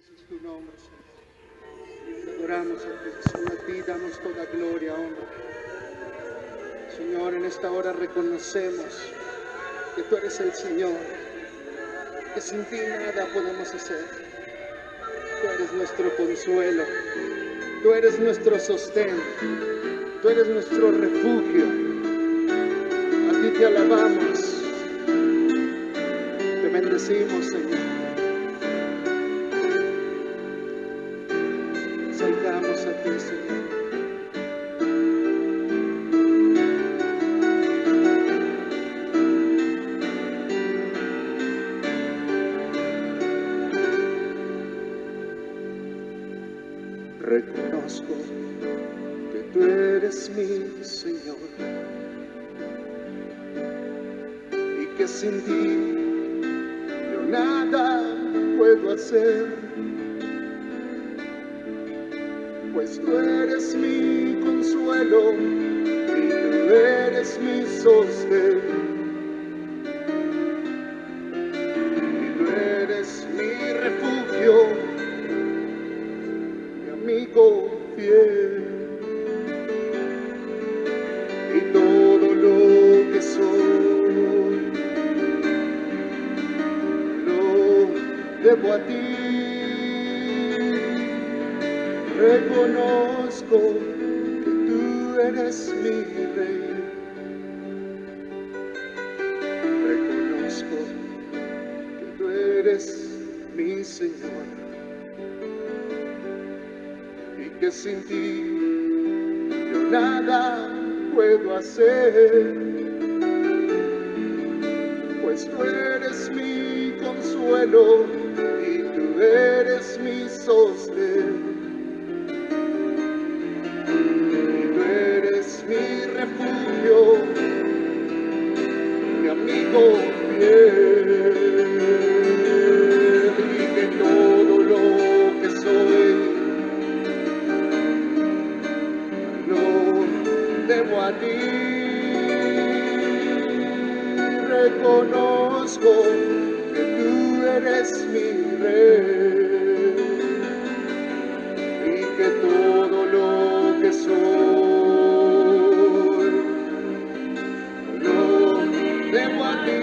es tu nombre, Señor. Te adoramos a ti, Señor. A ti damos toda gloria, honra. Señor, en esta hora reconocemos que tú eres el Señor, que sin ti nada podemos hacer. Tú eres nuestro consuelo, tú eres nuestro sostén, tú eres nuestro refugio. A ti te alabamos, te bendecimos, Señor. Exaltamos a ti, Señor. Reconozco que tú eres mi Señor y que sin ti yo nada puedo hacer, pues tú eres mi consuelo y tú eres mi sostén y tú eres mi refugio, amigo fiel, y todo lo que soy lo debo a ti. Reconozco que tú eres mi rey, reconozco que tú eres mi Señor, que sin ti yo nada puedo hacer, pues tú eres mi consuelo y tú eres mi sostén y tú eres mi refugio, mi amigo fiel, y que todo lo que soy debo a ti. Reconozco que tú eres mi rey y que todo lo que soy lo debo a ti.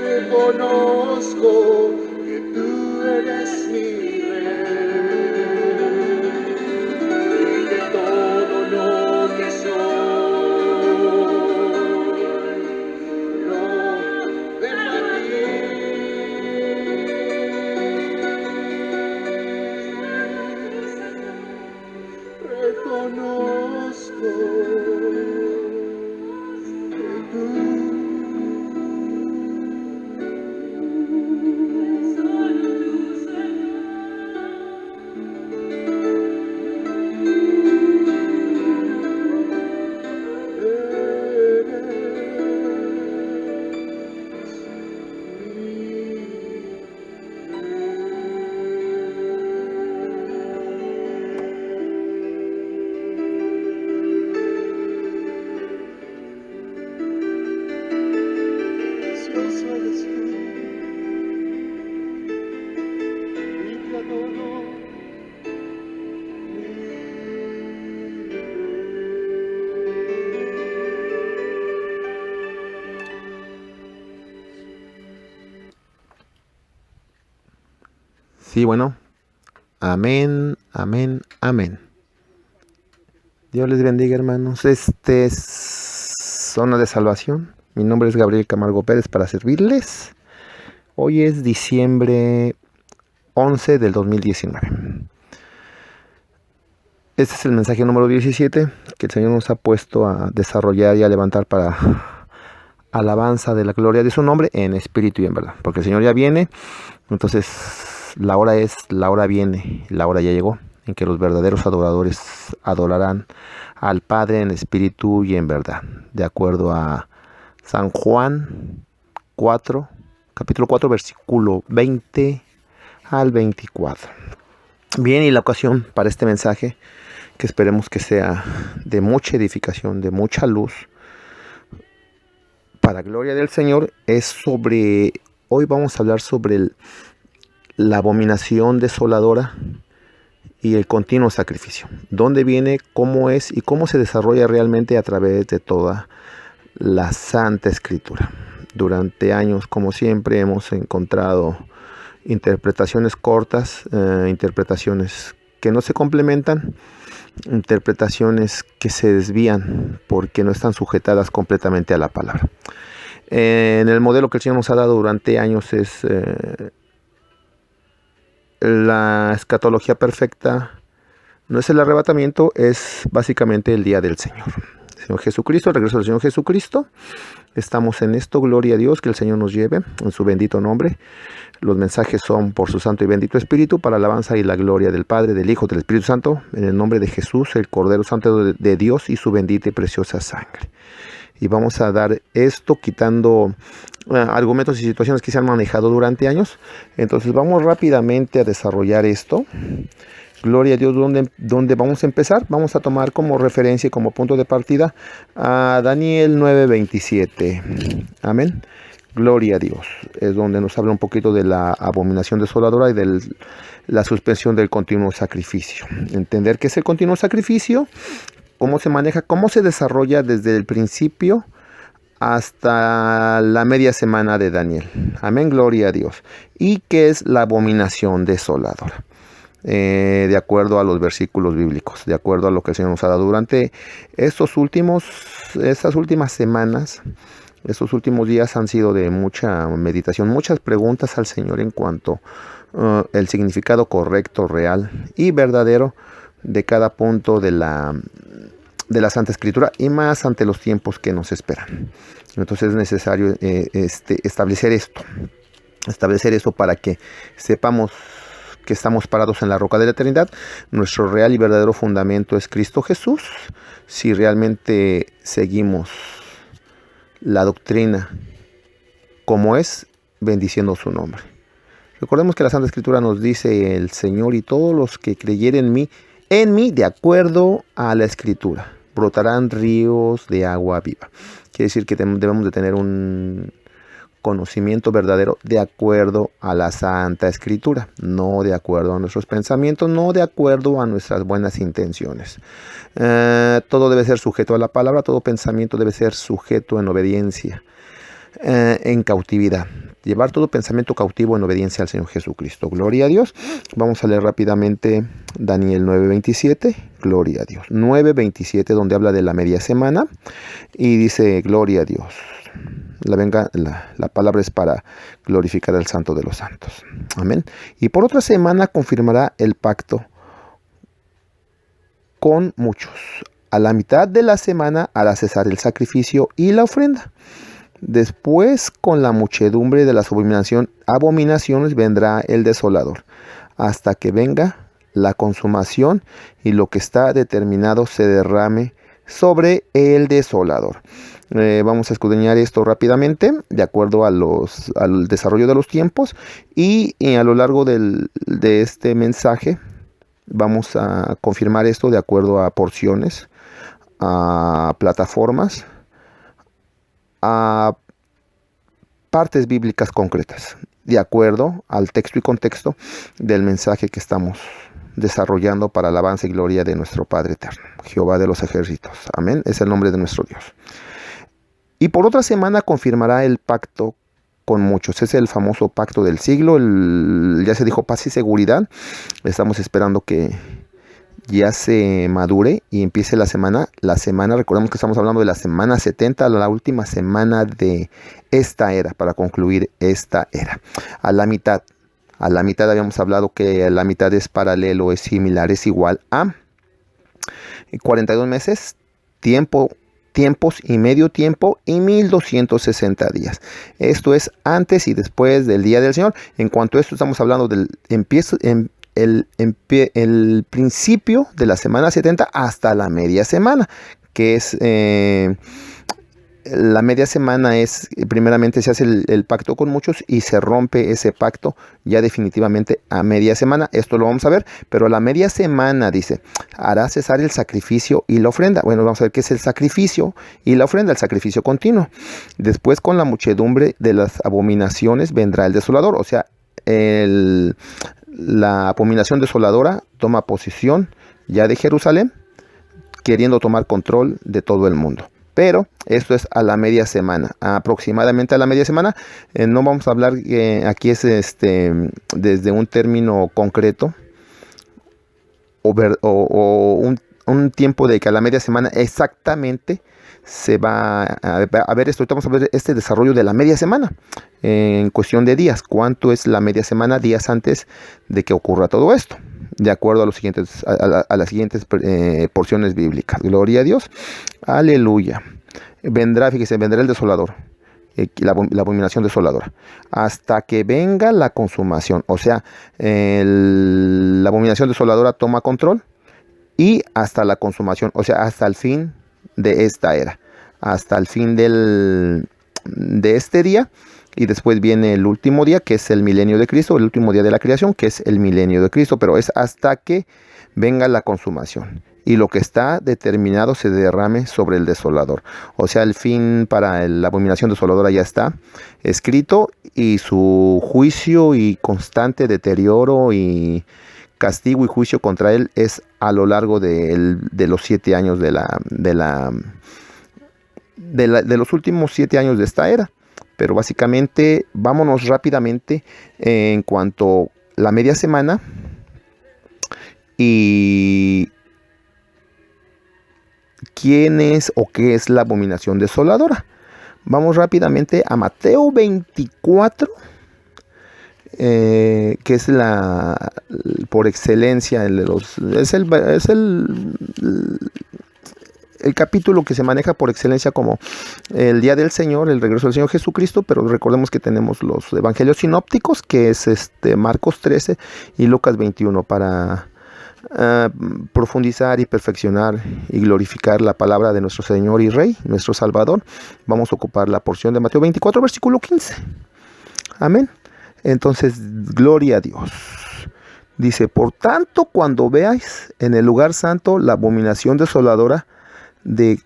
Reconozco que tú eres mi rey, reconozco que tú Sí, bueno, amén, amén, amén. Dios les bendiga, hermanos. Este es Zona de Salvación. Mi nombre es Gabriel Camargo Pérez para servirles. Hoy es diciembre 11 del 2019. Este es el mensaje número 17 que el Señor nos ha puesto a desarrollar y a levantar para alabanza de la gloria de su nombre en espíritu y en verdad. Porque el Señor ya viene, entonces la hora viene, la hora ya llegó, en que los verdaderos adoradores adorarán al Padre en espíritu y en verdad, de acuerdo a San Juan 4, capítulo 4, versículo 20 al 24. Bien, y la ocasión para este mensaje, que esperemos que sea de mucha edificación, de mucha luz, para gloria del Señor, es sobre Hoy vamos a hablar sobre la abominación desoladora y el continuo sacrificio. ¿Dónde viene, cómo es y cómo se desarrolla realmente a través de toda la Santa Escritura? Durante años, como siempre, hemos encontrado interpretaciones cortas, interpretaciones que no se complementan, interpretaciones que se desvían porque no están sujetadas completamente a la palabra. En el modelo que el Señor nos ha dado durante años es la escatología perfecta. No es el arrebatamiento, es básicamente el día del Señor. El Señor Jesucristo, el regreso del Señor Jesucristo. Estamos en esto, gloria a Dios, que el Señor nos lleve en su bendito nombre. Los mensajes son por su santo y bendito Espíritu, para alabanza y la gloria del Padre, del Hijo, del Espíritu Santo, en el nombre de Jesús, el Cordero Santo de Dios y su bendita y preciosa sangre. Y vamos a dar esto quitando argumentos y situaciones que se han manejado durante años. Entonces vamos rápidamente a desarrollar esto. Gloria a Dios. ¿Dónde vamos a empezar? Vamos a tomar como referencia y como punto de partida a Daniel 9:27. Amén. Gloria a Dios. Es donde nos habla un poquito de la abominación desoladora y de la suspensión del continuo sacrificio. Entender qué es el continuo sacrificio, cómo se maneja, cómo se desarrolla desde el principio hasta la media semana de Daniel. Amén, gloria a Dios. Y qué es la abominación desoladora. De acuerdo a los versículos bíblicos, de acuerdo a lo que el Señor nos ha dado durante estas últimas semanas, estos últimos días han sido de mucha meditación, muchas preguntas al Señor en cuanto el significado correcto, real y verdadero de cada punto de la Santa Escritura, y más ante los tiempos que nos esperan. Entonces es necesario establecer esto para que sepamos que estamos parados en la roca de la eternidad. Nuestro real y verdadero fundamento es Cristo Jesús. Si realmente seguimos la doctrina como es, bendiciendo su nombre. Recordemos que la Santa Escritura nos dice el Señor: y todos los que creyeren en mí, de acuerdo a la Escritura, brotarán ríos de agua viva. Quiere decir que debemos de tener un conocimiento verdadero de acuerdo a la Santa Escritura, no de acuerdo a nuestros pensamientos, no de acuerdo a nuestras buenas intenciones. Todo debe ser sujeto a la palabra, todo pensamiento debe ser sujeto en obediencia, en cautividad. Llevar todo pensamiento cautivo en obediencia al Señor Jesucristo. Gloria a Dios. Vamos a leer rápidamente Daniel 9:27. Gloria a Dios. 9:27, donde habla de la media semana. Y dice: gloria a Dios. La palabra es para glorificar al Santo de los Santos. Amén. Y por otra semana confirmará el pacto con muchos. A la mitad de la semana hará cesar el sacrificio y la ofrenda. Después, con la muchedumbre de las abominaciones vendrá el desolador, hasta que venga la consumación y lo que está determinado se derrame sobre el desolador. Vamos a escudriñar esto rápidamente de acuerdo al desarrollo de los tiempos, y a lo largo de este mensaje vamos a confirmar esto de acuerdo a porciones, a plataformas, a partes bíblicas concretas, de acuerdo al texto y contexto del mensaje que estamos desarrollando para alabanza y gloria de nuestro Padre eterno, Jehová de los ejércitos. Amén, es el nombre de nuestro Dios. Y por otra semana confirmará el pacto con muchos. Es el famoso pacto del siglo. Ya se dijo paz y seguridad. Estamos esperando que ya se madure y empiece la semana. Recordemos que estamos hablando de la semana 70, la última semana de esta era, para concluir esta era. A la mitad habíamos hablado que la mitad es paralelo, es similar, es igual a 42 meses, tiempos y medio tiempo, y 1260 días. Esto es antes y después del día del Señor. En cuanto a esto, estamos hablando del el principio de la semana 70 hasta la media semana, que es la media semana es, primeramente se hace el pacto con muchos y se rompe ese pacto ya definitivamente a media semana. Esto lo vamos a ver, pero la media semana dice, hará cesar el sacrificio y la ofrenda. Bueno, vamos a ver qué es el sacrificio y la ofrenda, el sacrificio continuo. Después, con la muchedumbre de las abominaciones vendrá el desolador. O sea, la abominación desoladora toma posición ya de Jerusalén, queriendo tomar control de todo el mundo. Pero esto es a la media semana, aproximadamente a la media semana. No vamos a hablar, aquí es desde un término concreto o un tiempo de que a la media semana exactamente se va a ver esto. Ahorita vamos a ver este desarrollo de la media semana en cuestión de días. ¿Cuánto es la media semana? Días antes de que ocurra todo esto, de acuerdo a las siguientes porciones bíblicas. Gloria a Dios. Aleluya. Vendrá, fíjese, vendrá el desolador, la abominación desoladora, hasta que venga la consumación. O sea, la abominación desoladora toma control y hasta la consumación, o sea, hasta el fin de esta era, hasta el fin de este día. Y después viene el último día, que es el milenio de Cristo, el último día de la creación, que es el milenio de Cristo, pero es hasta que venga la consumación y lo que está determinado se derrame sobre el desolador. O sea, el fin para la abominación desoladora ya está escrito, y su juicio y constante deterioro y castigo y juicio contra él es a lo largo de los 7 años de los últimos 7 años de esta era. Pero básicamente, vámonos rápidamente en cuanto a la media semana y quién es o qué es la abominación desoladora. Vamos rápidamente a Mateo 24, que es por excelencia el capítulo que se maneja por excelencia como el día del Señor, el regreso del Señor Jesucristo. Pero recordemos que tenemos los evangelios sinópticos, que es Marcos 13 y Lucas 21, para profundizar y perfeccionar y glorificar la palabra de nuestro Señor y Rey, nuestro Salvador. Vamos a ocupar la porción de Mateo 24, versículo 15. Amén. Entonces, gloria a Dios. Dice: por tanto, cuando veáis en el lugar santo la abominación desoladora de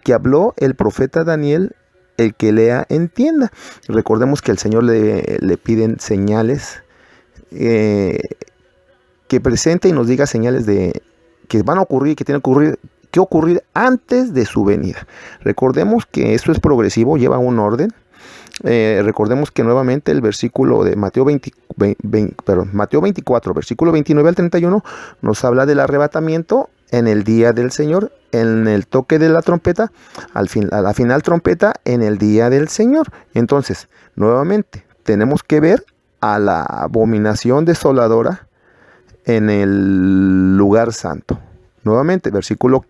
que habló el profeta Daniel, el que lea entienda. Recordemos que al Señor le piden señales, que presente y nos diga señales que van a ocurrir, que tienen que ocurrir antes de su venida. Recordemos que esto es progresivo, lleva un orden. Recordemos que nuevamente el versículo de Mateo 24, versículo 29 al 31, nos habla del arrebatamiento en el día del Señor, en el toque de la trompeta, a la final trompeta, en el día del Señor. Entonces, nuevamente, tenemos que ver a la abominación desoladora en el lugar santo. Nuevamente, versículo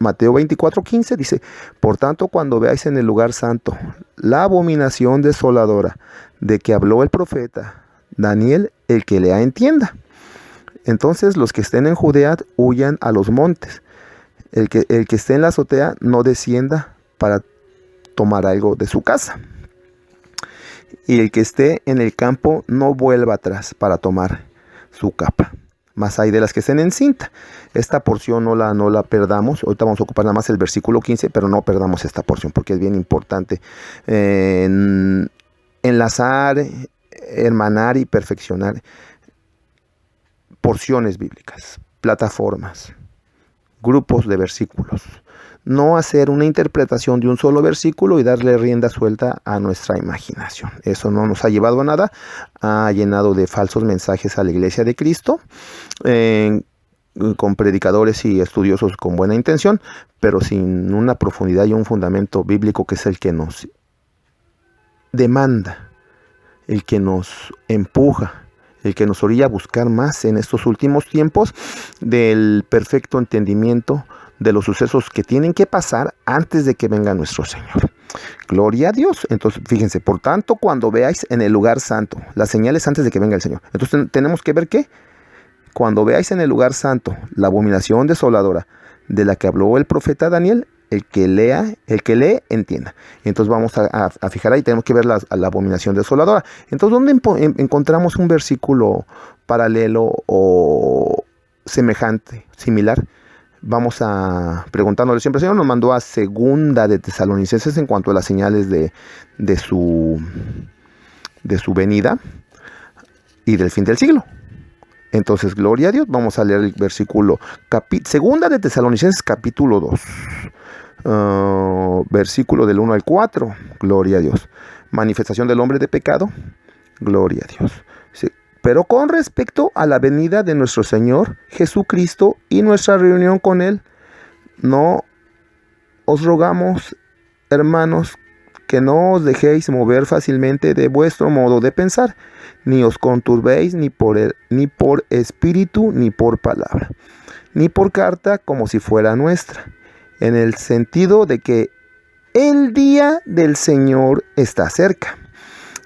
Mateo 24, 15 dice: por tanto, cuando veáis en el lugar santo la abominación desoladora de que habló el profeta Daniel, el que lea entienda. Entonces los que estén en Judea huyan a los montes. El que esté en la azotea no descienda para tomar algo de su casa. Y el que esté en el campo no vuelva atrás para tomar su capa. Mas hay de las que estén en cinta. Esta porción no la perdamos. Ahorita vamos a ocupar nada más el versículo 15, pero no perdamos esta porción porque es bien importante enlazar, hermanar y perfeccionar porciones bíblicas, plataformas, grupos de versículos. No hacer una interpretación de un solo versículo y darle rienda suelta a nuestra imaginación. Eso no nos ha llevado a nada. Ha llenado de falsos mensajes a la iglesia de Cristo, con predicadores y estudiosos con buena intención, pero sin una profundidad y un fundamento bíblico, que es el que nos demanda, el que nos empuja, el que nos orilla a buscar más en estos últimos tiempos del perfecto entendimiento de los sucesos que tienen que pasar antes de que venga nuestro Señor. Gloria a Dios. Entonces, fíjense, por tanto, cuando veáis en el lugar santo, las señales antes de que venga el Señor. Entonces, tenemos que ver que cuando veáis en el lugar santo la abominación desoladora de la que habló el profeta Daniel, el que lee, entienda. Entonces vamos a fijar ahí, tenemos que ver la abominación desoladora. Entonces, ¿dónde encontramos un versículo paralelo o semejante, similar? Vamos a preguntándole siempre. El Señor nos mandó a Segunda de Tesalonicenses en cuanto a las señales de su venida y del fin del siglo. Entonces, gloria a Dios. Vamos a leer el versículo Segunda de Tesalonicenses capítulo 2, versículo del 1 al 4. Gloria a Dios. Manifestación del hombre de pecado. Gloria a Dios. Sí. Pero con respecto a la venida de nuestro Señor Jesucristo y nuestra reunión con Él, no os rogamos, hermanos, que no os dejéis mover fácilmente de vuestro modo de pensar, ni os conturbéis ni por espíritu, ni por palabra, ni por carta como si fuera nuestra, en el sentido de que el día del Señor está cerca.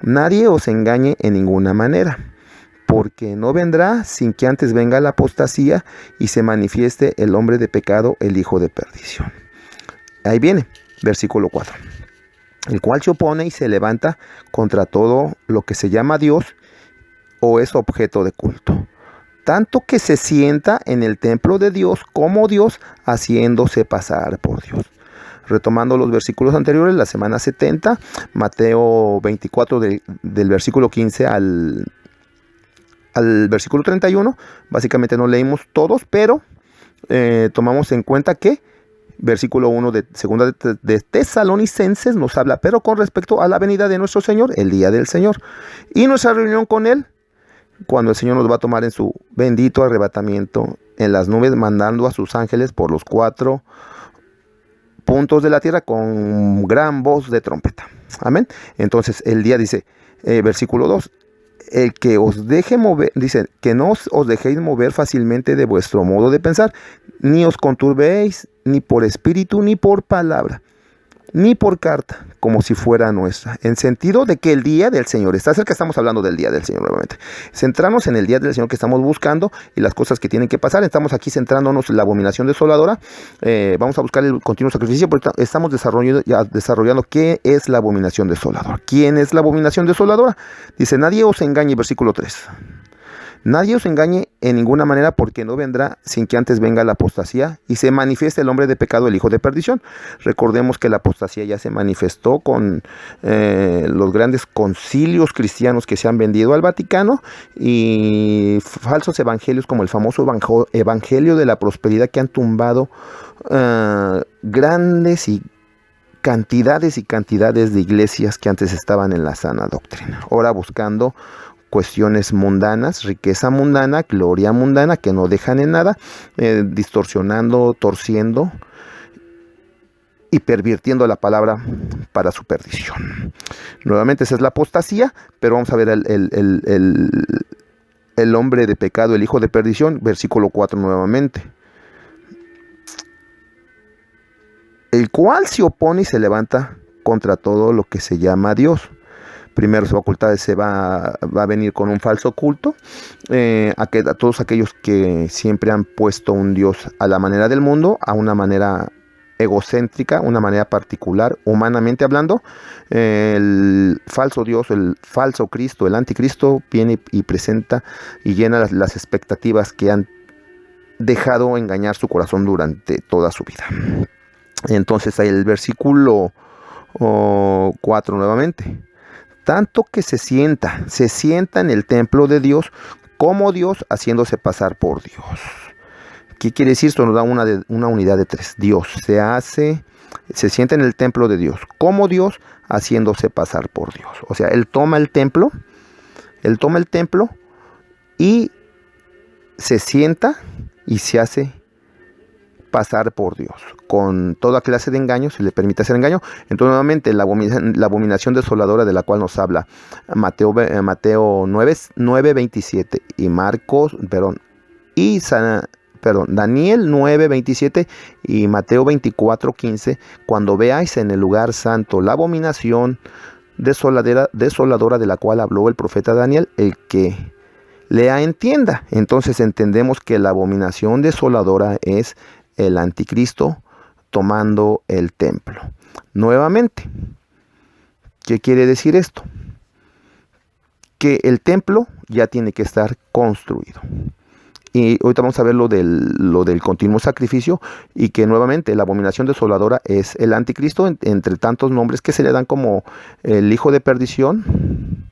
Nadie os engañe en ninguna manera, porque no vendrá sin que antes venga la apostasía y se manifieste el hombre de pecado, el hijo de perdición. Ahí viene, versículo 4. El cual se opone y se levanta contra todo lo que se llama Dios o es objeto de culto, tanto que se sienta en el templo de Dios como Dios, haciéndose pasar por Dios. Retomando los versículos anteriores, la semana 70, Mateo 24 del versículo 15 al versículo 31, básicamente no leímos todos, pero tomamos en cuenta que versículo 1 de Segunda de Tesalonicenses nos habla, pero con respecto a la venida de nuestro Señor, el día del Señor, y nuestra reunión con Él, cuando el Señor nos va a tomar en su bendito arrebatamiento en las nubes, mandando a sus ángeles por los 4 puntos de la tierra con gran voz de trompeta. Amén. Entonces el día dice, versículo 2, el que os deje mover, dice, que no os dejéis mover fácilmente de vuestro modo de pensar, ni os conturbéis, ni por espíritu, ni por palabra, ni por carta, como si fuera nuestra, en sentido de que el día del Señor está cerca. Estamos hablando del día del Señor nuevamente. Centrarnos en el día del Señor que estamos buscando y las cosas que tienen que pasar. Estamos aquí centrándonos en la abominación desoladora. Vamos a buscar el continuo sacrificio, pero estamos desarrollando qué es la abominación desoladora. ¿Quién es la abominación desoladora? Dice, nadie os engañe, versículo 3. Nadie os engañe en ninguna manera, porque no vendrá sin que antes venga la apostasía y se manifieste el hombre de pecado, el hijo de perdición. Recordemos que la apostasía ya se manifestó con los grandes concilios cristianos que se han vendido al Vaticano y falsos evangelios como el famoso evangelio de la prosperidad, que han tumbado grandes y cantidades de iglesias que antes estaban en la sana doctrina. Ahora buscando cuestiones mundanas, riqueza mundana, gloria mundana, que no dejan en nada, distorsionando, torciendo y pervirtiendo la palabra para su perdición. Nuevamente esa es la apostasía, pero vamos a ver el hombre de pecado, el hijo de perdición, versículo 4 nuevamente. El cual se opone y se levanta contra todo lo que se llama Dios. Primero se va a ocultar, se va a venir con un falso culto, a todos aquellos que siempre han puesto un Dios a la manera del mundo, a una manera egocéntrica, una manera particular, humanamente hablando. El falso Dios, el falso Cristo, el anticristo, viene y presenta y llena las expectativas que han dejado engañar su corazón durante toda su vida. Entonces hay el versículo 4 nuevamente. Tanto que se sienta en el templo de Dios como Dios, haciéndose pasar por Dios. ¿Qué quiere decir? Esto nos da una unidad de 3. Dios se sienta en el templo de Dios como Dios, haciéndose pasar por Dios. O sea, Él toma el templo y se sienta y se hace pasar por Dios, con toda clase de engaños, se le permite hacer engaño. Entonces nuevamente la abominación desoladora de la cual nos habla Mateo 9:27 y Daniel 9:27 y Mateo 24:15, cuando veáis en el lugar santo la abominación desoladora de la cual habló el profeta Daniel, el que lea entienda. Entonces entendemos que la abominación desoladora es el anticristo, tomando el templo. Nuevamente, ¿qué quiere decir esto? Que el templo ya tiene que estar construido. Y ahorita vamos a ver lo del continuo sacrificio, y que nuevamente la abominación desoladora es el anticristo, entre tantos nombres que se le dan, como el hijo de perdición,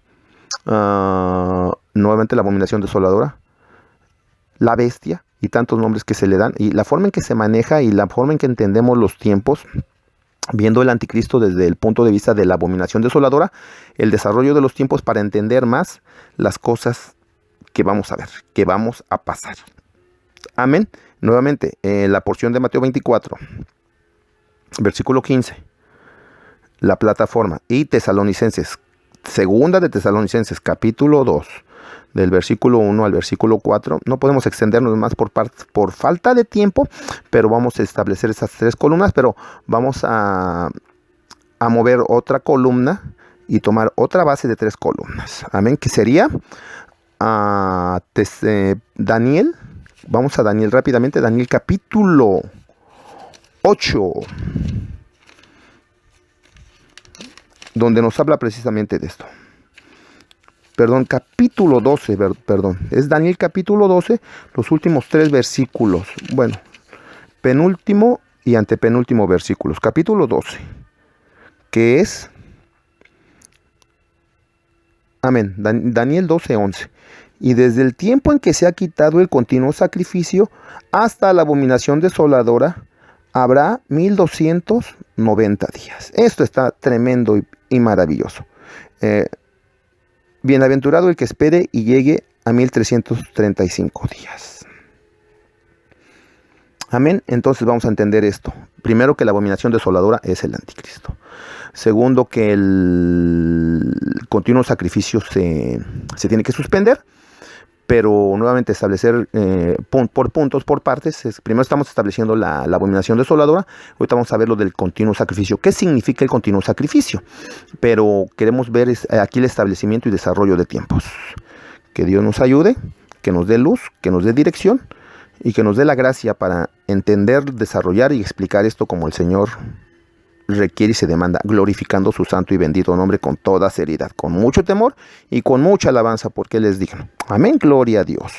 nuevamente la abominación desoladora, la bestia, y tantos nombres que se le dan, y la forma en que se maneja y la forma en que entendemos los tiempos, viendo el anticristo desde el punto de vista de la abominación desoladora, el desarrollo de los tiempos para entender más las cosas que vamos a ver, que vamos a pasar. Amén. Nuevamente, la porción de Mateo 24, versículo 15, la plataforma, y Tesalonicenses, segunda de Tesalonicenses, capítulo 2, del versículo 1 al versículo 4. No podemos extendernos más por falta de tiempo, pero vamos a establecer esas 3 columnas, pero vamos a mover otra columna y tomar otra base de 3 columnas. Amén, que sería Daniel. Vamos a Daniel rápidamente. Daniel capítulo 8, donde nos habla precisamente de esto. Perdón, capítulo 12, perdón. Es Daniel capítulo 12, los últimos 3 versículos. Bueno, penúltimo y antepenúltimo versículos. Capítulo 12, que es... Amén. Daniel 12, 11. Y desde el tiempo en que se ha quitado el continuo sacrificio hasta la abominación desoladora, habrá 1290 días. Esto está tremendo y maravilloso. Bienaventurado el que espere y llegue a 1335 días. Amén. Entonces vamos a entender esto. Primero, que la abominación desoladora es el anticristo. Segundo, que el continuo sacrificio se tiene que suspender, pero nuevamente establecer por puntos, por partes. Primero estamos estableciendo la abominación desoladora. Ahorita vamos a ver lo del continuo sacrificio. ¿Qué significa el continuo sacrificio? Pero queremos ver aquí el establecimiento y desarrollo de tiempos. Que Dios nos ayude, que nos dé luz, que nos dé dirección y que nos dé la gracia para entender, desarrollar y explicar esto como el Señor requiere y se demanda, glorificando su santo y bendito nombre con toda seriedad, con mucho temor y con mucha alabanza, porque Él es digno. Amén, gloria a Dios.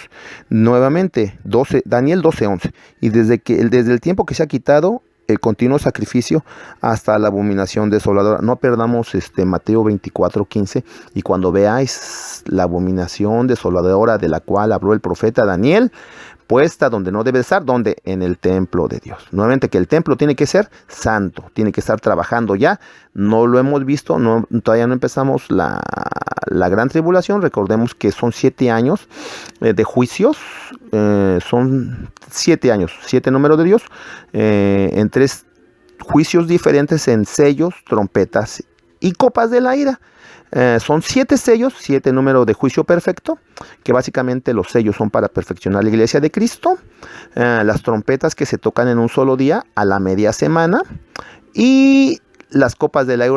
Nuevamente, Daniel 12, 11. Y desde el tiempo que se ha quitado el continuo sacrificio hasta la abominación desoladora. No perdamos Mateo 24, 15. Y cuando veáis la abominación desoladora de la cual habló el profeta Daniel, puesta donde no debe estar, donde en el templo de Dios. Nuevamente, que el templo tiene que ser santo, tiene que estar trabajando ya. No lo hemos visto, todavía no empezamos la gran tribulación. Recordemos que son 7 años de juicios, son 7 años, 7 números de Dios, en 3 juicios diferentes, en sellos, trompetas y copas de la ira. Son 7 sellos, 7 números de juicio perfecto, que básicamente los sellos son para perfeccionar la iglesia de Cristo, las trompetas que se tocan en un solo día a la media semana, y las copas de la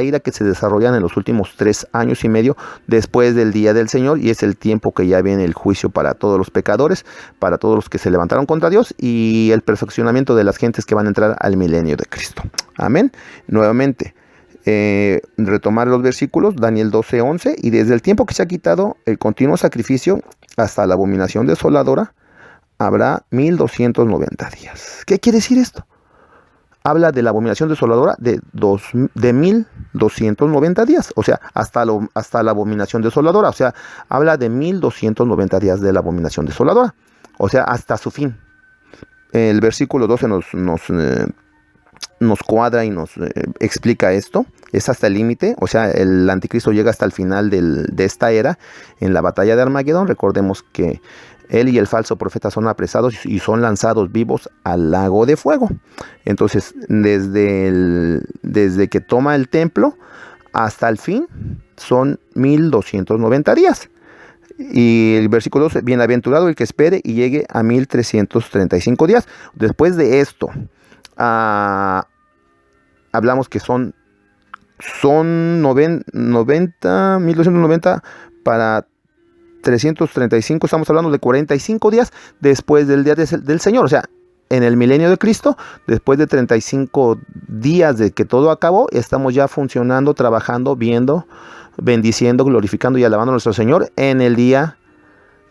ira que se desarrollan en los últimos 3 años y medio después del día del Señor, y es el tiempo que ya viene el juicio para todos los pecadores, para todos los que se levantaron contra Dios, y el perfeccionamiento de las gentes que van a entrar al milenio de Cristo. Amén. Nuevamente, retomar los versículos, Daniel 12, 11, y desde el tiempo que se ha quitado el continuo sacrificio hasta la abominación desoladora, habrá 1290 días. ¿Qué quiere decir esto? Habla de la abominación desoladora de 1290 días, o sea, hasta la abominación desoladora, o sea, habla de 1290 días de la abominación desoladora, o sea, hasta su fin. El versículo 12 nos cuadra y nos explica esto. Es hasta el límite, o sea, el anticristo llega hasta el final de esta era, en la batalla de Armagedón. Recordemos que él y el falso profeta son apresados y son lanzados vivos al lago de fuego. Entonces, desde que toma el templo hasta el fin, son 1290 días. Y el versículo 12, bienaventurado el que espere y llegue a 1335 días. Después de esto, hablamos que son 1290 para 335, estamos hablando de 45 días después del día del Señor. O sea, en el milenio de Cristo, después de 35 días de que todo acabó, estamos ya funcionando, trabajando, viendo, bendiciendo, glorificando y alabando a nuestro Señor en el día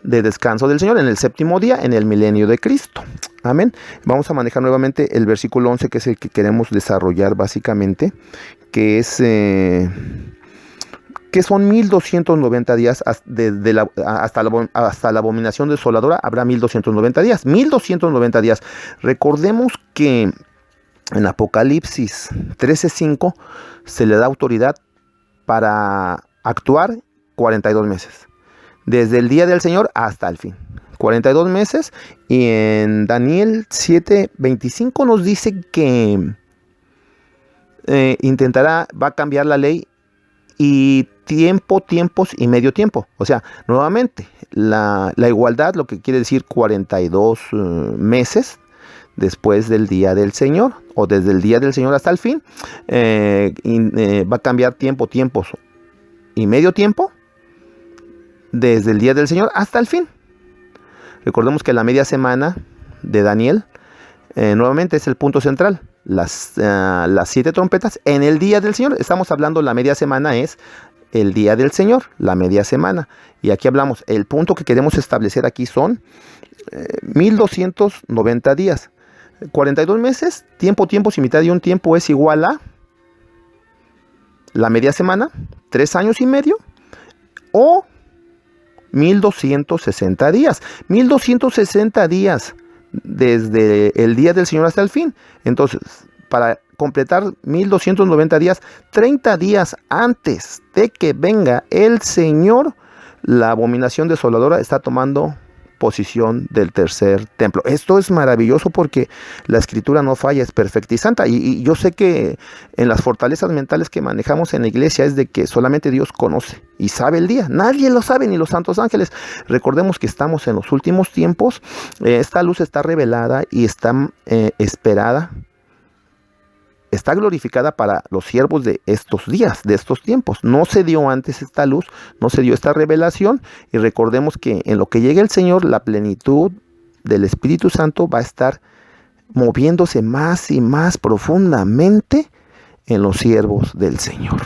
de descanso del Señor, en el séptimo día, en el milenio de Cristo. Amén. Vamos a manejar nuevamente el versículo 11, que es el que queremos desarrollar básicamente, que es... que son 1290 días hasta la abominación desoladora. Habrá 1290 días. 1290 días. Recordemos que en Apocalipsis 13:5 se le da autoridad para actuar 42 meses. Desde el día del Señor hasta el fin. 42 meses. Y en Daniel 7:25 nos dice que va a cambiar la ley y tiempos y medio tiempo. O sea, nuevamente, la igualdad, lo que quiere decir 42 meses después del día del Señor, o desde el día del Señor hasta el fin, va a cambiar tiempos y medio tiempo, desde el día del Señor hasta el fin. Recordemos que la media semana de Daniel, nuevamente es el punto central. Las 7 trompetas en el día del Señor. Estamos hablando, la media semana es el día del Señor, la media semana. Y aquí hablamos, el punto que queremos establecer aquí son 1290 días. 42 meses, tiempos y mitad de un tiempo es igual a la media semana, 3 años y medio, o 1260 días. 1260 días desde el día del Señor hasta el fin. Entonces, para completar 1290 días, 30 días antes de que venga el Señor, la abominación desoladora está tomando posición del tercer templo. Esto es maravilloso porque la escritura no falla, es perfecta y santa. Y yo sé que en las fortalezas mentales que manejamos en la iglesia es de que solamente Dios conoce y sabe el día. Nadie lo sabe, ni los santos ángeles. Recordemos que estamos en los últimos tiempos. Esta luz está revelada y está esperada. Está glorificada para los siervos de estos días, de estos tiempos. No se dio antes esta luz, no se dio esta revelación. Y recordemos que en lo que llegue el Señor, la plenitud del Espíritu Santo va a estar moviéndose más y más profundamente en los siervos del Señor,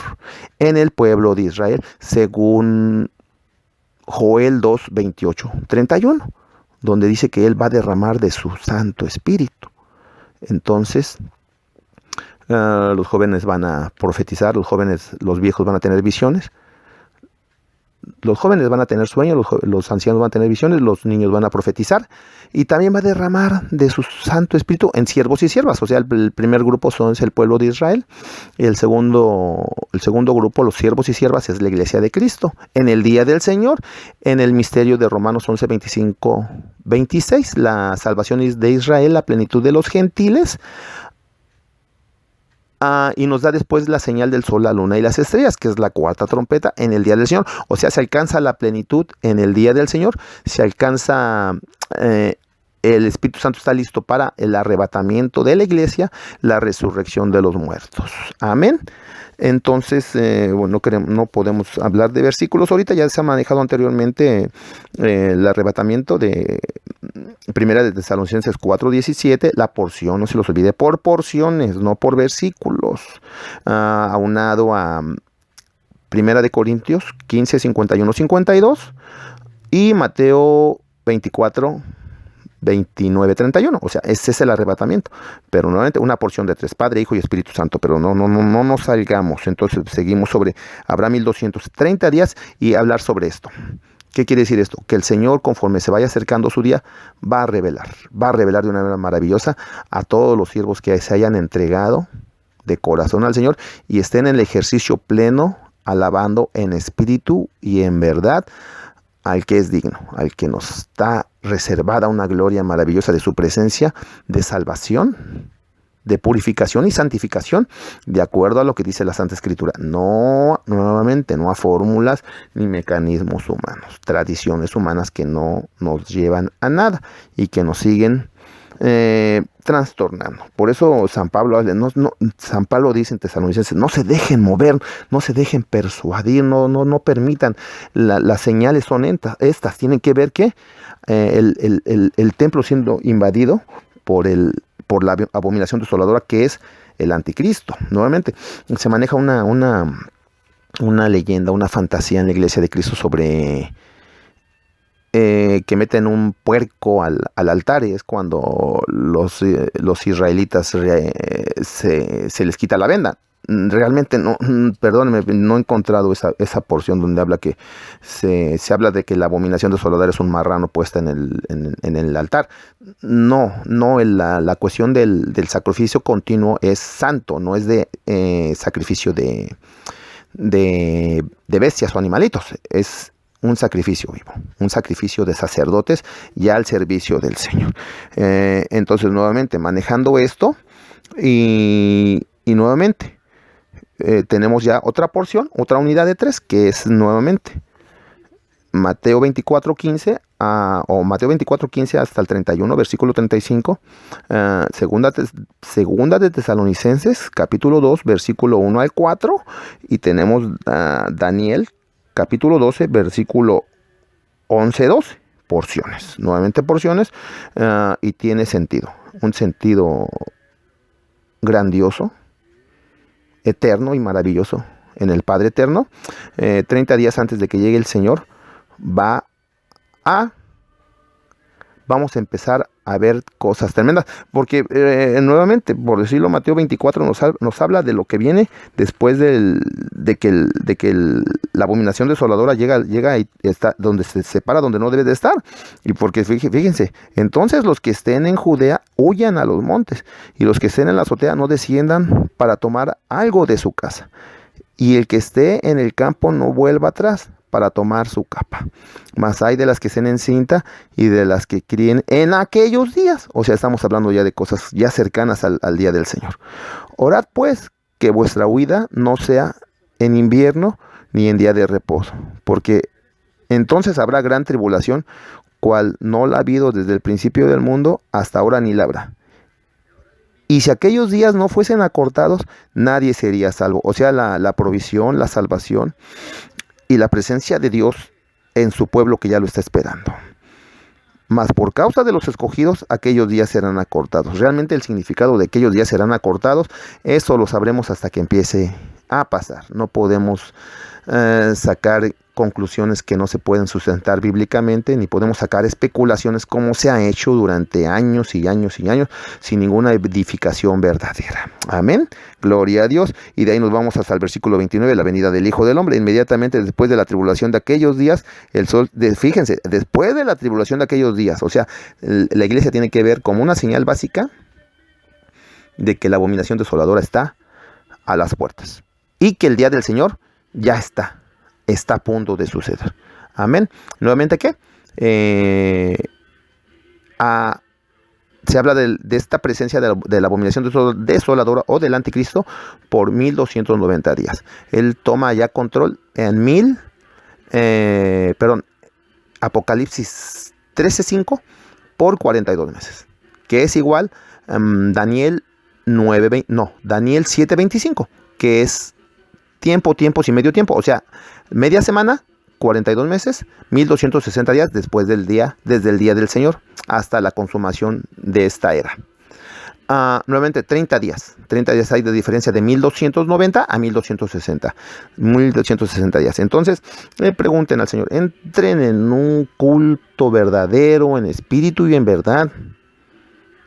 en el pueblo de Israel, según Joel 2, 28, 31, donde dice que Él va a derramar de su Santo Espíritu. Entonces, los jóvenes van a profetizar, los viejos van a tener visiones, los jóvenes van a tener sueños, los ancianos van a tener visiones, los niños van a profetizar, y también va a derramar de su Santo Espíritu en siervos y siervas. O sea, el primer grupo es el pueblo de Israel, y el segundo grupo, los siervos y siervas, es la iglesia de Cristo. En el día del Señor, en el misterio de Romanos 11, 25, 26, la salvación de Israel, la plenitud de los gentiles. Y nos da después la señal del sol, la luna y las estrellas, que es la cuarta trompeta en el día del Señor. O sea, se alcanza la plenitud en el día del Señor, se alcanza, el Espíritu Santo está listo para el arrebatamiento de la iglesia, la resurrección de los muertos. Amén. Entonces, no podemos hablar de versículos ahorita, ya se ha manejado anteriormente el arrebatamiento de Primera de Tesalonicenses 4:17, la porción, no se los olvide, por porciones, no por versículos, aunado a Primera de Corintios 15, 51, 52 y Mateo 24, 29, 31. O sea, ese es el arrebatamiento. Pero nuevamente una porción de 3, Padre, Hijo y Espíritu Santo. Pero no nos salgamos. Entonces seguimos sobre, habrá 1230 días y hablar sobre esto. ¿Qué quiere decir esto? Que el Señor, conforme se vaya acercando su día, va a revelar de una manera maravillosa a todos los siervos que se hayan entregado de corazón al Señor y estén en el ejercicio pleno, alabando en espíritu y en verdad al que es digno, al que nos está reservada una gloria maravillosa de su presencia, de salvación, de purificación y santificación, de acuerdo a lo que dice la Santa Escritura. No, nuevamente, no a fórmulas ni mecanismos humanos, tradiciones humanas que no nos llevan a nada y que nos siguen trastornando. Por eso San Pablo dice en Tesalonicenses, no se dejen mover, no se dejen persuadir, no permitan. Las señales son estas, tienen que ver que el templo siendo invadido por la abominación desoladora que es el anticristo. Nuevamente, se maneja una leyenda, una fantasía en la iglesia de Cristo sobre que meten un puerco al altar, y es cuando los israelitas se les quita la venda. Realmente no, perdónenme, no he encontrado esa porción donde habla que se habla de que la abominación desoladora es un marrano puesta en el altar. No, la cuestión del sacrificio continuo es santo, no es de sacrificio de bestias o animalitos, es un sacrificio vivo, un sacrificio de sacerdotes ya al servicio del Señor. Entonces, nuevamente, manejando esto y nuevamente, tenemos ya otra porción, otra unidad de 3, que es nuevamente Mateo 24:15 o Mateo 24:15 hasta el 31, versículo 35, segunda de Tesalonicenses, capítulo 2, versículo 1 al 4, y tenemos Daniel, capítulo 12, versículo 11-12, porciones, nuevamente porciones, y tiene sentido, un sentido grandioso, eterno y maravilloso en el Padre Eterno. 30 días antes de que llegue el Señor, vamos a empezar a ver cosas tremendas, porque nuevamente, por decirlo, Mateo 24 nos habla de lo que viene después de que la abominación desoladora llega y está donde se separa, donde no debe de estar. Y porque fíjense, entonces los que estén en Judea huyan a los montes, y los que estén en la azotea no desciendan para tomar algo de su casa, y el que esté en el campo no vuelva atrás para tomar su capa. Mas hay de las que estén en cinta y de las que críen en aquellos días. O sea, estamos hablando ya de cosas ya cercanas al día del Señor. Orad pues que vuestra huida no sea en invierno ni en día de reposo, porque entonces habrá gran tribulación, cual no la ha habido desde el principio del mundo hasta ahora ni la habrá. Y si aquellos días no fuesen acortados, nadie sería salvo. O sea, la provisión, la salvación y la presencia de Dios en su pueblo que ya lo está esperando. Mas por causa de los escogidos, aquellos días serán acortados. Realmente el significado de aquellos días serán acortados, eso lo sabremos hasta que empiece a pasar. No podemos sacar conclusiones que no se pueden sustentar bíblicamente, ni podemos sacar especulaciones como se ha hecho durante años y años y años, sin ninguna edificación verdadera. Amén. Gloria a Dios. Y de ahí nos vamos hasta el versículo 29, la venida del Hijo del Hombre. Inmediatamente después de la tribulación de aquellos días, el sol, fíjense, después de la tribulación de aquellos días, o sea, la iglesia tiene que ver como una señal básica de que la abominación desoladora está a las puertas y que el día del Señor ya está a punto de suceder. Amén. Nuevamente, ¿qué? Se habla de esta presencia de la abominación desoladora o del anticristo por 1290 días. Él toma ya control en Apocalipsis 13:5 por 42 meses, que es igual Daniel 7:25, que es tiempo y medio tiempo, o sea, media semana, 42 meses, 1260 días desde el día del Señor hasta la consumación de esta era. Nuevamente 30 días hay de diferencia de 1290 a 1260 días. Entonces le pregunten al Señor, entren en un culto verdadero, en espíritu y en verdad,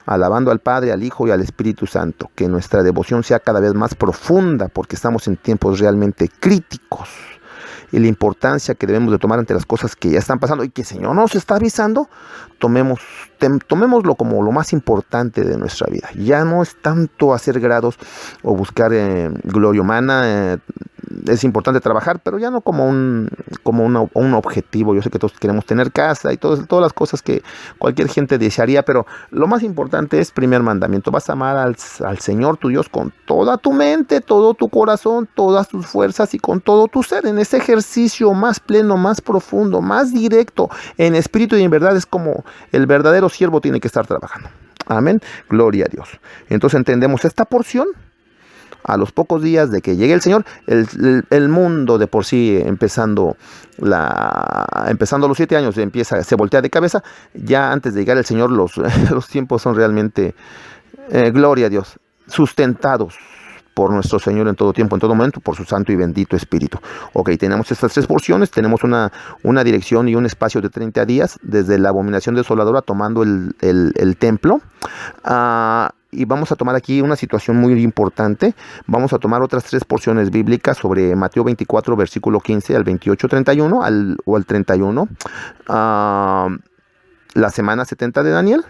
alabando al Padre, al Hijo y al Espíritu Santo, que nuestra devoción sea cada vez más profunda, porque estamos en tiempos realmente críticos, y la importancia que debemos de tomar ante las cosas que ya están pasando y que el Señor nos está avisando, tomémoslo como lo más importante de nuestra vida. Ya no es tanto hacer grados o buscar gloria humana. Es importante trabajar, pero ya no como un objetivo. Yo sé que todos queremos tener casa y todas las cosas que cualquier gente desearía, pero lo más importante es primer mandamiento. Vas a amar al Señor tu Dios con toda tu mente, todo tu corazón, todas tus fuerzas y con todo tu ser. En ese ejercicio más pleno, más profundo, más directo, en espíritu y en verdad, es como el verdadero siervo tiene que estar trabajando. Amén. Gloria a Dios. Entonces entendemos esta porción. A los pocos días de que llegue el Señor, el mundo de por sí, empezando los 7 años, se voltea de cabeza. Ya antes de llegar el Señor, los tiempos son realmente, gloria a Dios, sustentados por nuestro Señor en todo tiempo, en todo momento, por su santo y bendito Espíritu. Ok, tenemos estas 3 porciones, tenemos una dirección y un espacio de 30 días, desde la abominación desoladora tomando el templo. Y vamos a tomar aquí una situación muy importante. Vamos a tomar otras 3 porciones bíblicas sobre Mateo 24, versículo 15 al 28, 31, o al 31. La semana 70 de Daniel.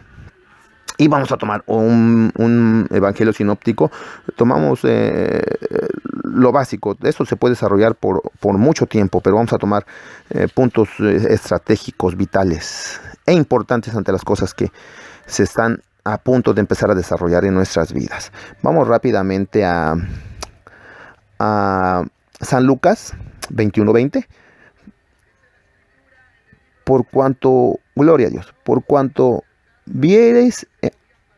Y vamos a tomar un evangelio sinóptico. Tomamos lo básico. Esto se puede desarrollar por mucho tiempo, pero vamos a tomar puntos estratégicos, vitales e importantes ante las cosas que se están a punto de empezar a desarrollar en nuestras vidas. Vamos rápidamente a San Lucas 21:20. Por cuanto, gloria a Dios, por cuanto viereis